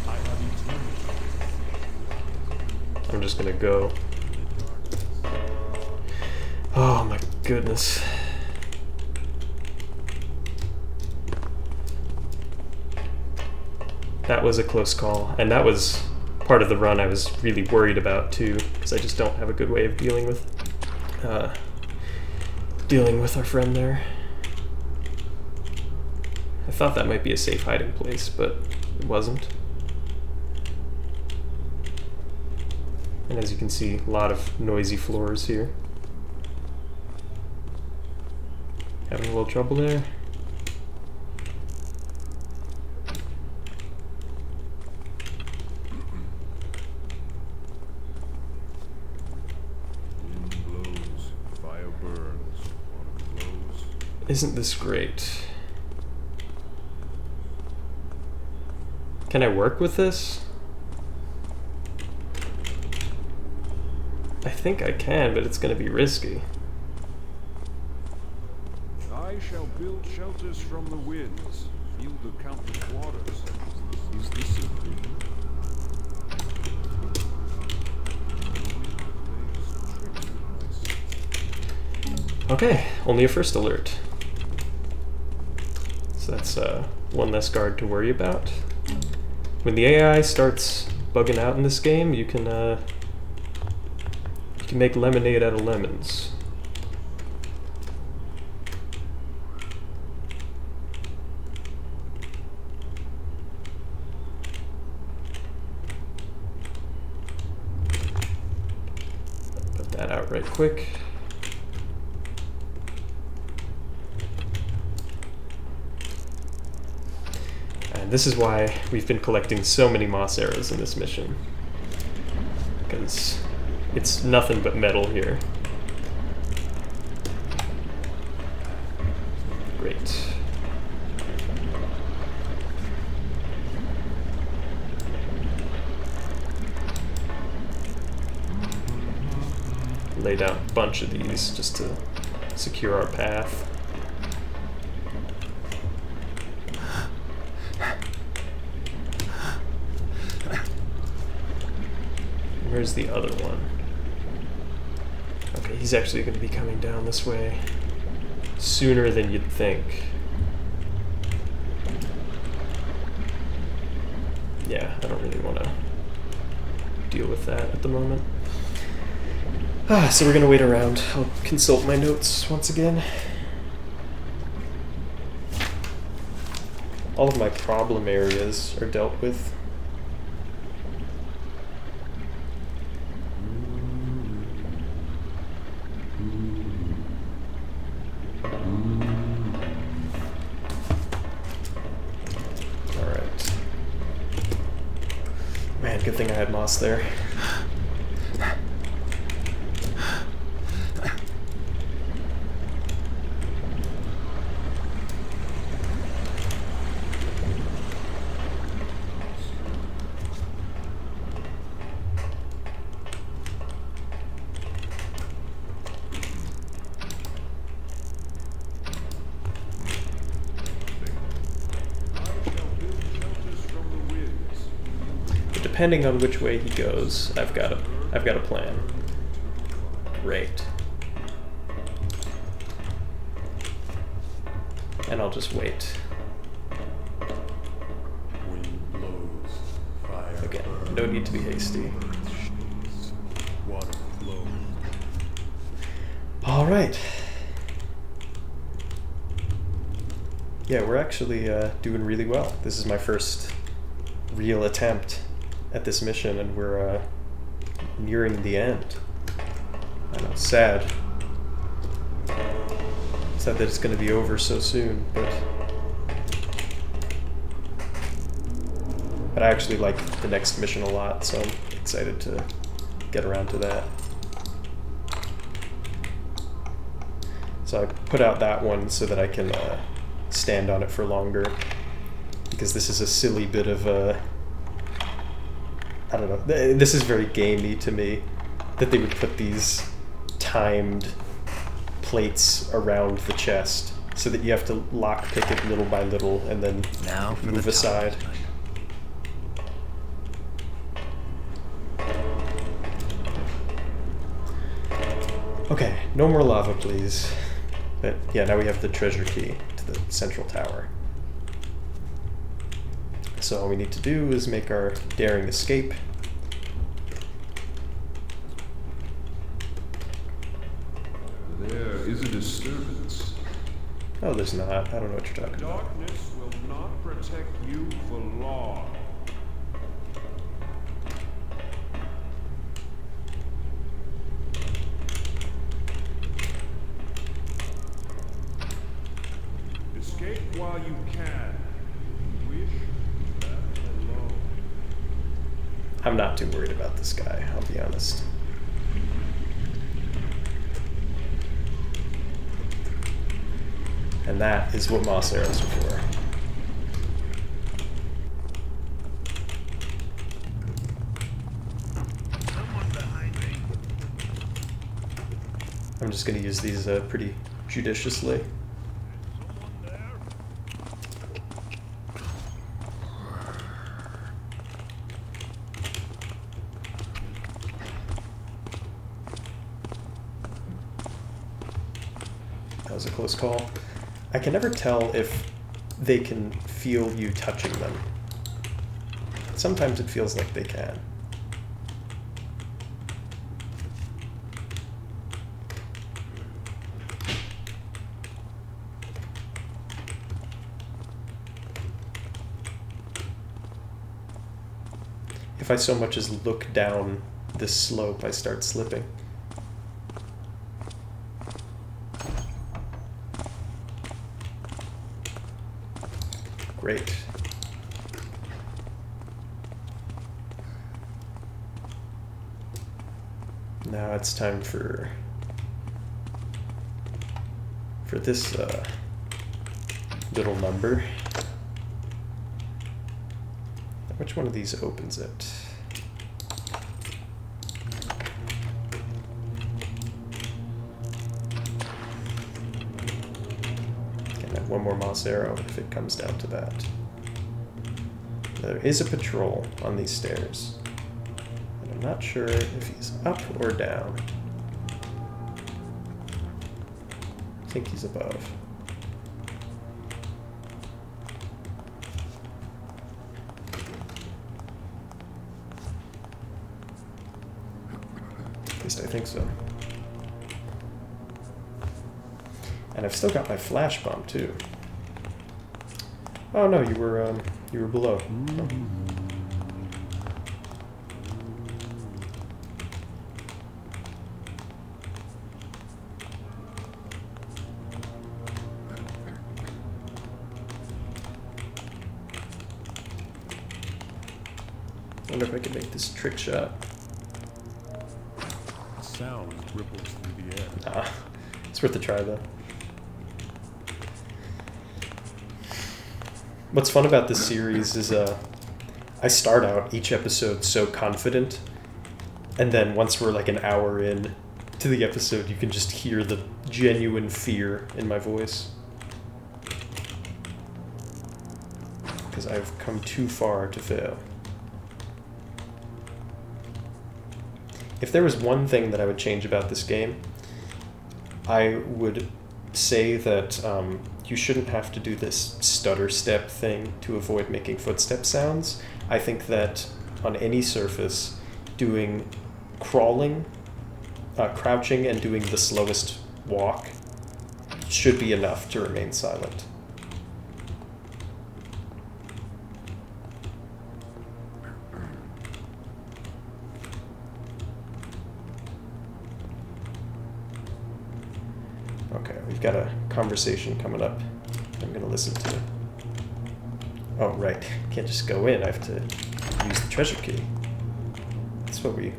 I have eternity. I'm just gonna go. Oh my goodness. That was a close call, and that was part of the run I was really worried about too, because I just don't have a good way of dealing with our friend there. I thought that might be a safe hiding place, but it wasn't. And as you can see, a lot of noisy floors here. Having a little trouble there. Isn't this great? Can I work with this? I think I can, but it's going to be risky. I shall build shelters from the winds, feel the countless waters. Is this a dream? Okay, only a first alert. So that's one less guard to worry about. When the AI starts bugging out in this game, you can make lemonade out of lemons. Put that out right quick. And this is why we've been collecting so many moss arrows in this mission. Because it's nothing but metal here. Great. Lay down a bunch of these just to secure our path. Where's the other one? Okay, he's actually going to be coming down this way sooner than you'd think. Yeah, I don't really want to deal with that at the moment. So we're going to wait around. I'll consult my notes once again. All of my problem areas are dealt with. Man, good thing I had moss there. depending on which way he goes, I've got a plan. Great. And I'll just wait. Wind blows, fire Again, burns, no need to be hasty. water flows. All right. Yeah, we're actually doing really well. This is my first real attempt at this mission, and we're nearing the end. I know, sad. Sad that it's going to be over so soon, but I actually like the next mission a lot, so I'm excited to get around to that. So I put out that one so that I can stand on it for longer, because this is a silly bit of I don't know, this is very gamey to me, that they would put these timed plates around the chest so that you have to lockpick it little by little and then Now for move the aside. Okay, no more lava, please. But yeah, now we have the treasure key to the central tower. So all we need to do is make our daring escape. There is a disturbance. Oh, there's not. I don't know what you're talking about. Darkness will not protect you for long. Escape while you can. Wish left alone. I'm not too worried about this guy, I'll be honest. And that is what moss arrows are for. Someone behind me. I'm just going to use these pretty judiciously. Someone there? That was a close call. I can never tell if they can feel you touching them. Sometimes it feels like they can. If I so much as look down this slope, I start slipping. Great. Now it's time for this little number. Which one of these opens it? One more moss arrow if it comes down to that. There is a patrol on these stairs, and I'm not sure if he's up or down. I think he's above. At least I think so. And I've still got my flash bomb too. Oh no, you were below. Oh. I wonder if I can make this trick shot. Sound ripples through the air. Nah, it's worth a try though. What's fun about this series is I start out each episode so confident, and then once we're like an hour in to the episode, you can just hear the genuine fear in my voice. Because I've come too far to fail. if there was one thing that I would change about this game, I would say that you shouldn't have to do this stutter step thing to avoid making footstep sounds. I think that on any surface, doing crawling, crouching, and doing the slowest walk should be enough to remain silent. Okay, we've got a conversation coming up. I'm going to listen to it. Oh, right. Can't just go in. I have to use the treasure key. That's what we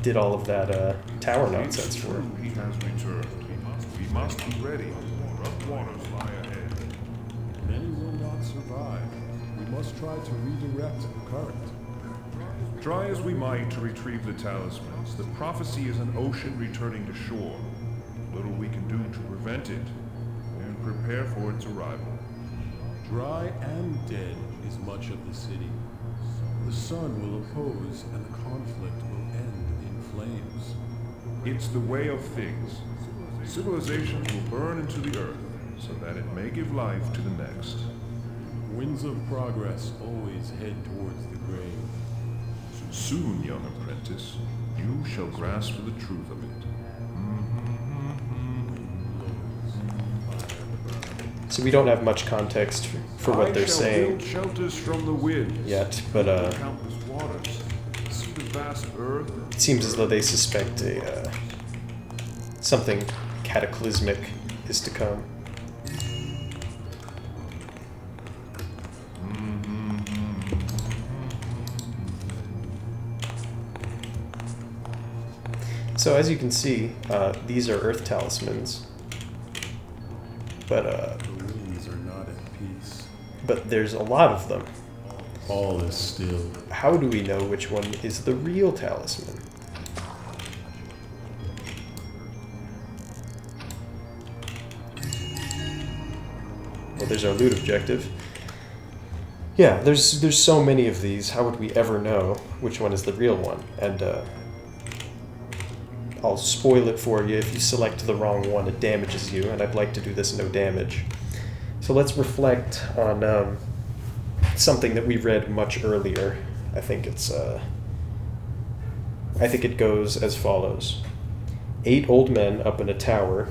did all of that tower nonsense for. He has returned. We must be ready. Rough waters lie ahead. Many will not survive. We must try to redirect the current. Try as we might to retrieve the talismans, the prophecy is an ocean returning to shore. Little we can do to prevent it, and prepare for its arrival. Dry and dead is much of the city. The sun will oppose and the conflict will end in flames. It's the way of things. Civilizations will burn into the earth, so that it may give life to the next. Winds of progress always head towards the grave. Soon, young apprentice, you shall grasp the truth of it. So we don't have much context for what they're saying build shelters from the winds, yet, but countless waters. See the vast earth. it seems as though they suspect something cataclysmic is to come. So as you can see, these are Earth talismans, but The winds are not at peace. but there's a lot of them. All is still. How do we know which one is the real talisman? Well, there's our loot objective. Yeah, there's so many of these. How would we ever know which one is the real one? And I'll spoil it for you. If you select the wrong one, it damages you, and I'd like to do this no damage. So let's reflect on something that we read much earlier. I think it goes as follows. 8 old men up in a tower,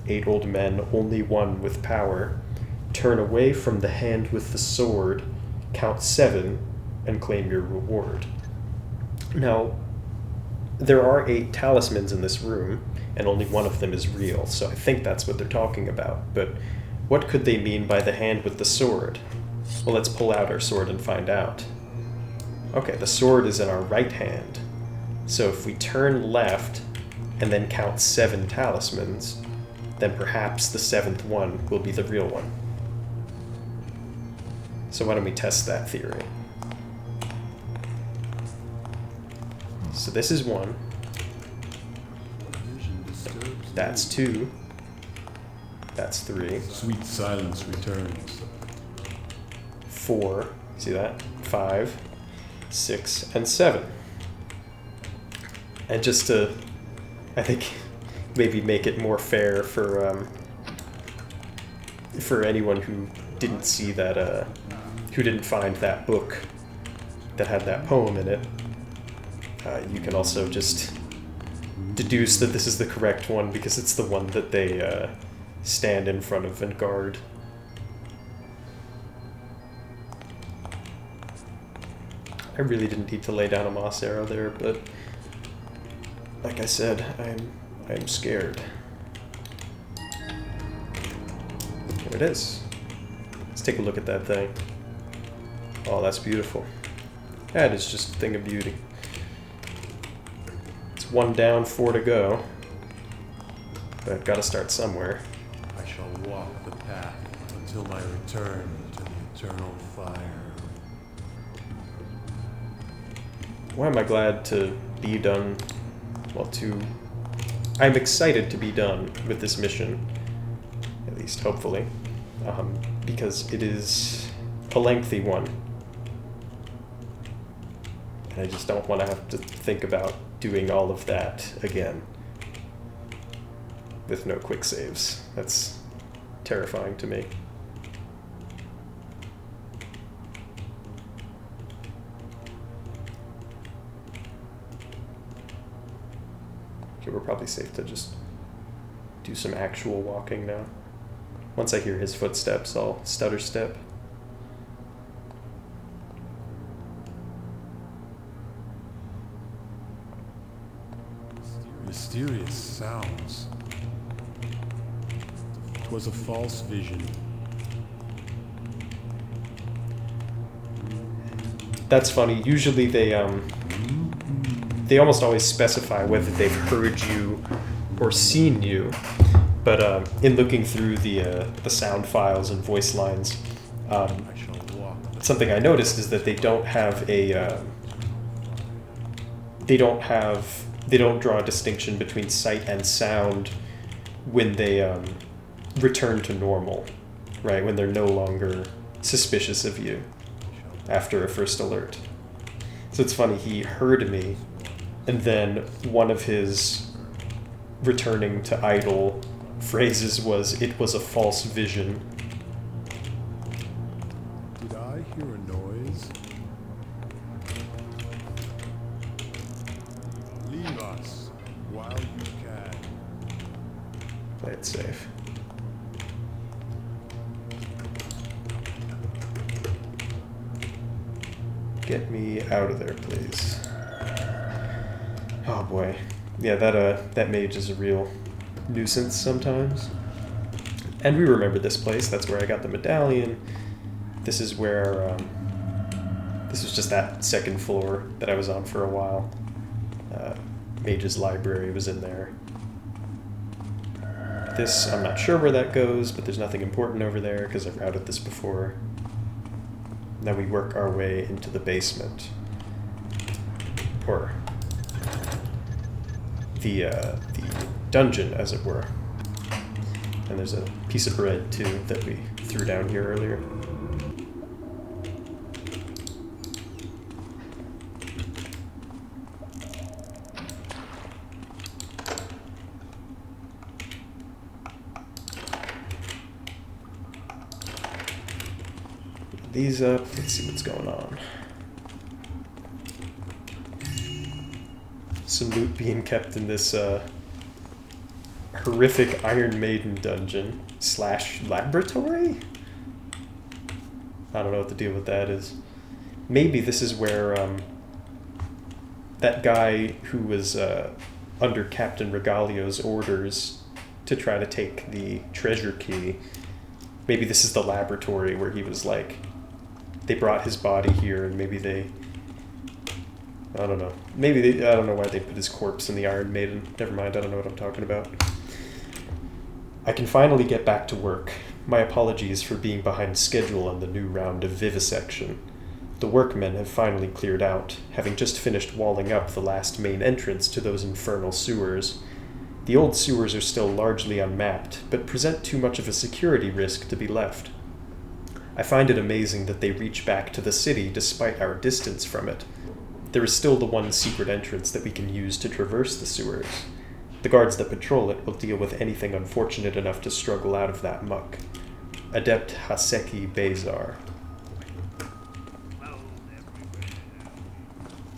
8 old men, only one with power, turn away from the hand with the sword, count 7, and claim your reward. Now, there are 8 talismans in this room, and only one of them is real, so I think that's what they're talking about. But what could they mean by the hand with the sword? Well, let's pull out our sword and find out. Okay, the sword is in our right hand. So if we turn left and then count 7 talismans, then perhaps the 7th one will be the real one. So why don't we test that theory? So this is 1. Vision disturbs. That's 2. That's 3. Sweet silence returns. 4. See that? 5, 6, and 7. And just to, I think, maybe make it more fair for anyone who didn't see that, who didn't find that book that had that poem in it, you can also just deduce that this is the correct one because it's the one that they stand in front of and guard. I really didn't need to lay down a moss arrow there, but like I said, I'm scared. Here it is. Let's take a look at that thing. Oh, that's beautiful. That is just a thing of beauty. It's 1 down, 4 to go. But I've got to start somewhere. I shall walk the path until my return to the eternal fire. Why am I glad to be done? Well, I'm excited to be done with this mission. At least, hopefully. Because it is a lengthy one. And I just don't want to have to think about doing all of that again with no quick saves. That's terrifying to me. Okay, we're probably safe to just do some actual walking now. Once I hear his footsteps, I'll stutter step. Mysterious sounds. 'Twas a false vision. That's funny. Usually they almost always specify whether they've heard you or seen you. But in looking through the sound files and voice lines, something I noticed is that they don't have a they don't draw a distinction between sight and sound when they return to normal, right? When they're no longer suspicious of you after a first alert. So it's funny, he heard me, and then one of his returning to idle phrases was, "It was a false vision." Did I hear a noise? Leave us while you can. Play it safe. Get me out of there, please. Oh boy. Yeah, that mage is a real nuisance sometimes. And we remember this place. That's where I got the medallion. This is where this was just that second floor that I was on for a while. Mage's library was in there. This, I'm not sure where that goes, but there's nothing important over there because I've routed this before. Now we work our way into the basement. Or the dungeon, as it were. And there's a piece of bread, too, that we threw down here earlier. These up. Let's see what's going on. Some loot being kept in this horrific Iron Maiden dungeon / laboratory? I don't know what the deal with that is. Maybe this is where that guy who was under Captain Regalio's orders to try to take the treasure key, maybe this is the laboratory where he was like, they brought his body here, and maybe they, I don't know. Maybe they, I don't know why they put his corpse in the Iron Maiden. Never mind, I don't know what I'm talking about. I can finally get back to work. My apologies for being behind schedule on the new round of vivisection. The workmen have finally cleared out, having just finished walling up the last main entrance to those infernal sewers. The old sewers are still largely unmapped, but present too much of a security risk to be left. I find it amazing that they reach back to the city despite our distance from it. There is still the one secret entrance that we can use to traverse the sewers. The guards that patrol it will deal with anything unfortunate enough to struggle out of that muck. Adept Haseki Bezar.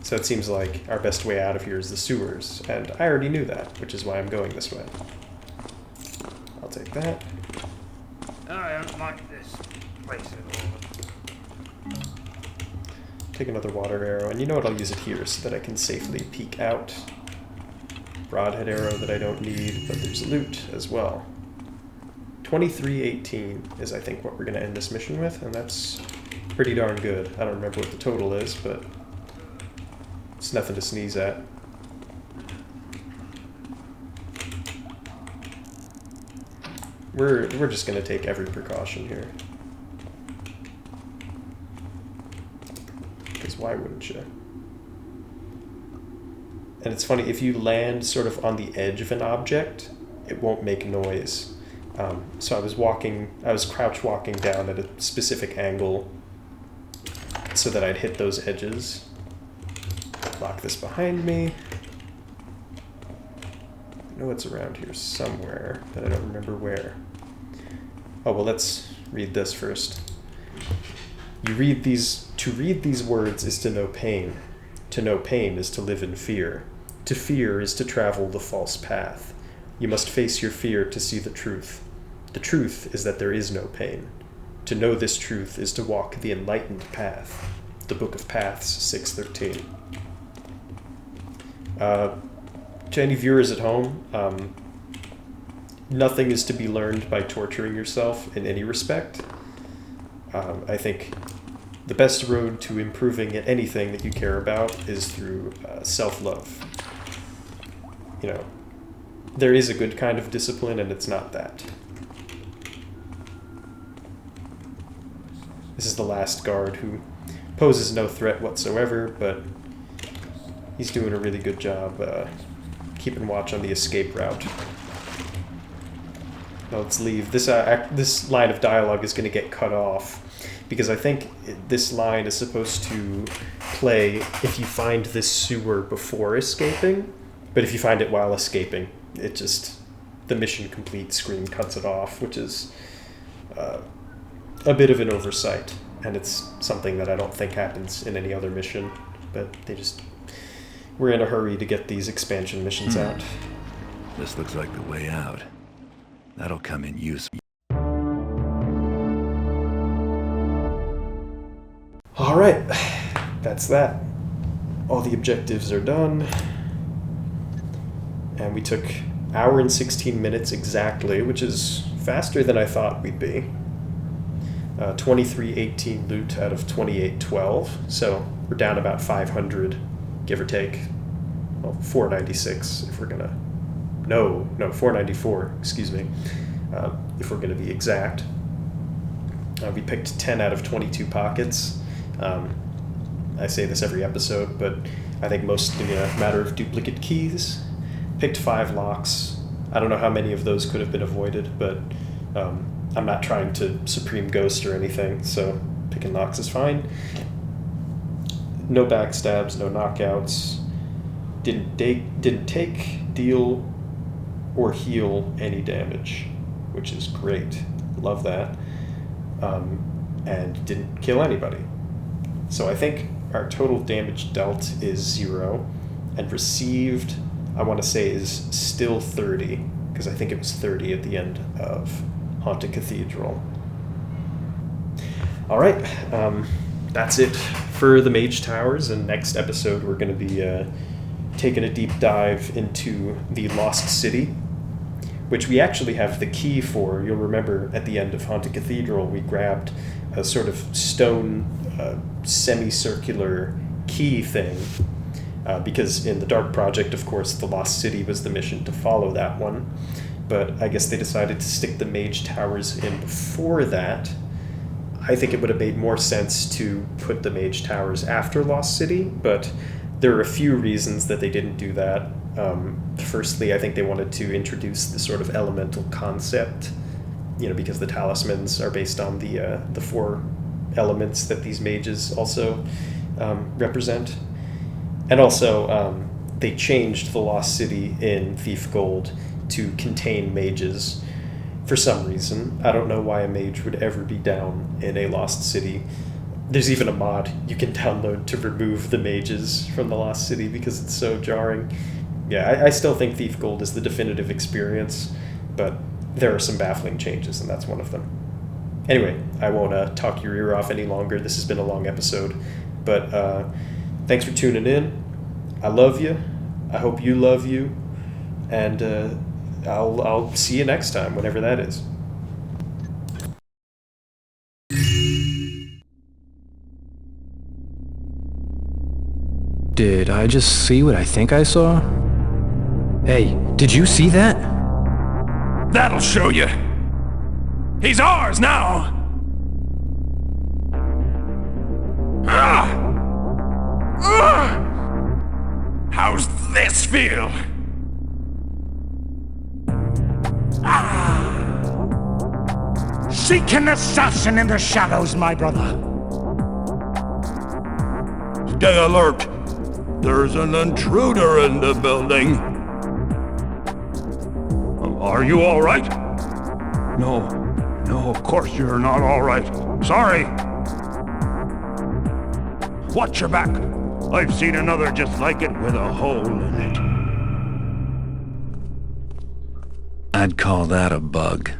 So it seems like our best way out of here is the sewers, and I already knew that, which is why I'm going this way. I'll take that. I don't like this place at all. Take another water arrow, and you know what, I'll use it here so that I can safely peek out. Broadhead arrow that I don't need, but there's loot as well. 2318 is, I think, what we're going to end this mission with, and that's pretty darn good. I don't remember what the total is, but it's nothing to sneeze at. We're just going to take every precaution here. Because why wouldn't you? And it's funny, if you land sort of on the edge of an object, it won't make noise. So I was crouch walking down at a specific angle so that I'd hit those edges. Lock this behind me. know it's around here somewhere, but I don't remember where. Oh, well, let's read this first. To read these words is to know pain. To know pain is to live in fear. To fear is to travel the false path. You must face your fear to see the truth. The truth is that there is no pain. To know this truth is to walk the enlightened path. The Book of Paths, 6:13. To any viewers at home, nothing is to be learned by torturing yourself in any respect. I think the best road to improving at anything that you care about is through self-love. You know, there is a good kind of discipline, and it's not that. This is the last guard who poses no threat whatsoever, but he's doing a really good job keeping watch on the escape route. Now let's leave. This line of dialogue is going to get cut off because I think this line is supposed to play if you find this sewer before escaping, but if you find it while escaping, the mission complete screen cuts it off, which is a bit of an oversight, and it's something that I don't think happens in any other mission, but we're in a hurry to get these expansion missions out. This looks like the way out. That'll come in use. All right, that's that. All the objectives are done. And we took an hour and 16 minutes exactly, which is faster than I thought we'd be. 2318 loot out of 2812, so we're down about 500, give or take. Well, 496 if we're gonna... No, 494, excuse me, if we're gonna be exact. We picked 10 out of 22 pockets. I say this every episode, but I think mostly a matter of duplicate keys. Picked 5 locks. I don't know how many of those could have been avoided, but I'm not trying to Supreme Ghost or anything, so picking locks is fine. No backstabs, no knockouts. Didn't take, deal, or heal any damage, which is great. Love that. And didn't kill anybody. So I think our total damage dealt is 0, and received, I want to say, is still 30, because I think it was 30 at the end of Haunted Cathedral. All right, that's it for the Mage Towers, and next episode we're going to be taking a deep dive into the Lost City, which we actually have the key for. You'll remember at the end of Haunted Cathedral we grabbed a sort of stone semicircular key thing, because in the Dark Project, of course, the Lost City was the mission to follow that one, but I guess they decided to stick the Mage Towers in before that. I think it would have made more sense to put the Mage Towers after Lost City, but there are a few reasons that they didn't do that. Firstly, I think they wanted to introduce the sort of elemental concept, because the talismans are based on the 4 elements that these mages also represent. And also, they changed the Lost City in Thief Gold to contain mages for some reason. I don't know why a mage would ever be down in a Lost City. There's even a mod you can download to remove the mages from the Lost City because it's so jarring. Yeah, I still think Thief Gold is the definitive experience, but there are some baffling changes, and that's one of them. Anyway, I won't talk your ear off any longer. This has been a long episode, but thanks for tuning in. I love you. I hope you love you, and I'll see you next time, whenever that is. Did I just see what I think I saw? Hey, did you see that? That'll show you. He's ours now. How's this feel? Seek an assassin in the shadows, my brother. Stay alert. There's an intruder in the building. Are you all right? No, of course you're not all right. Sorry. Watch your back. I've seen another just like it with a hole in it. I'd call that a bug.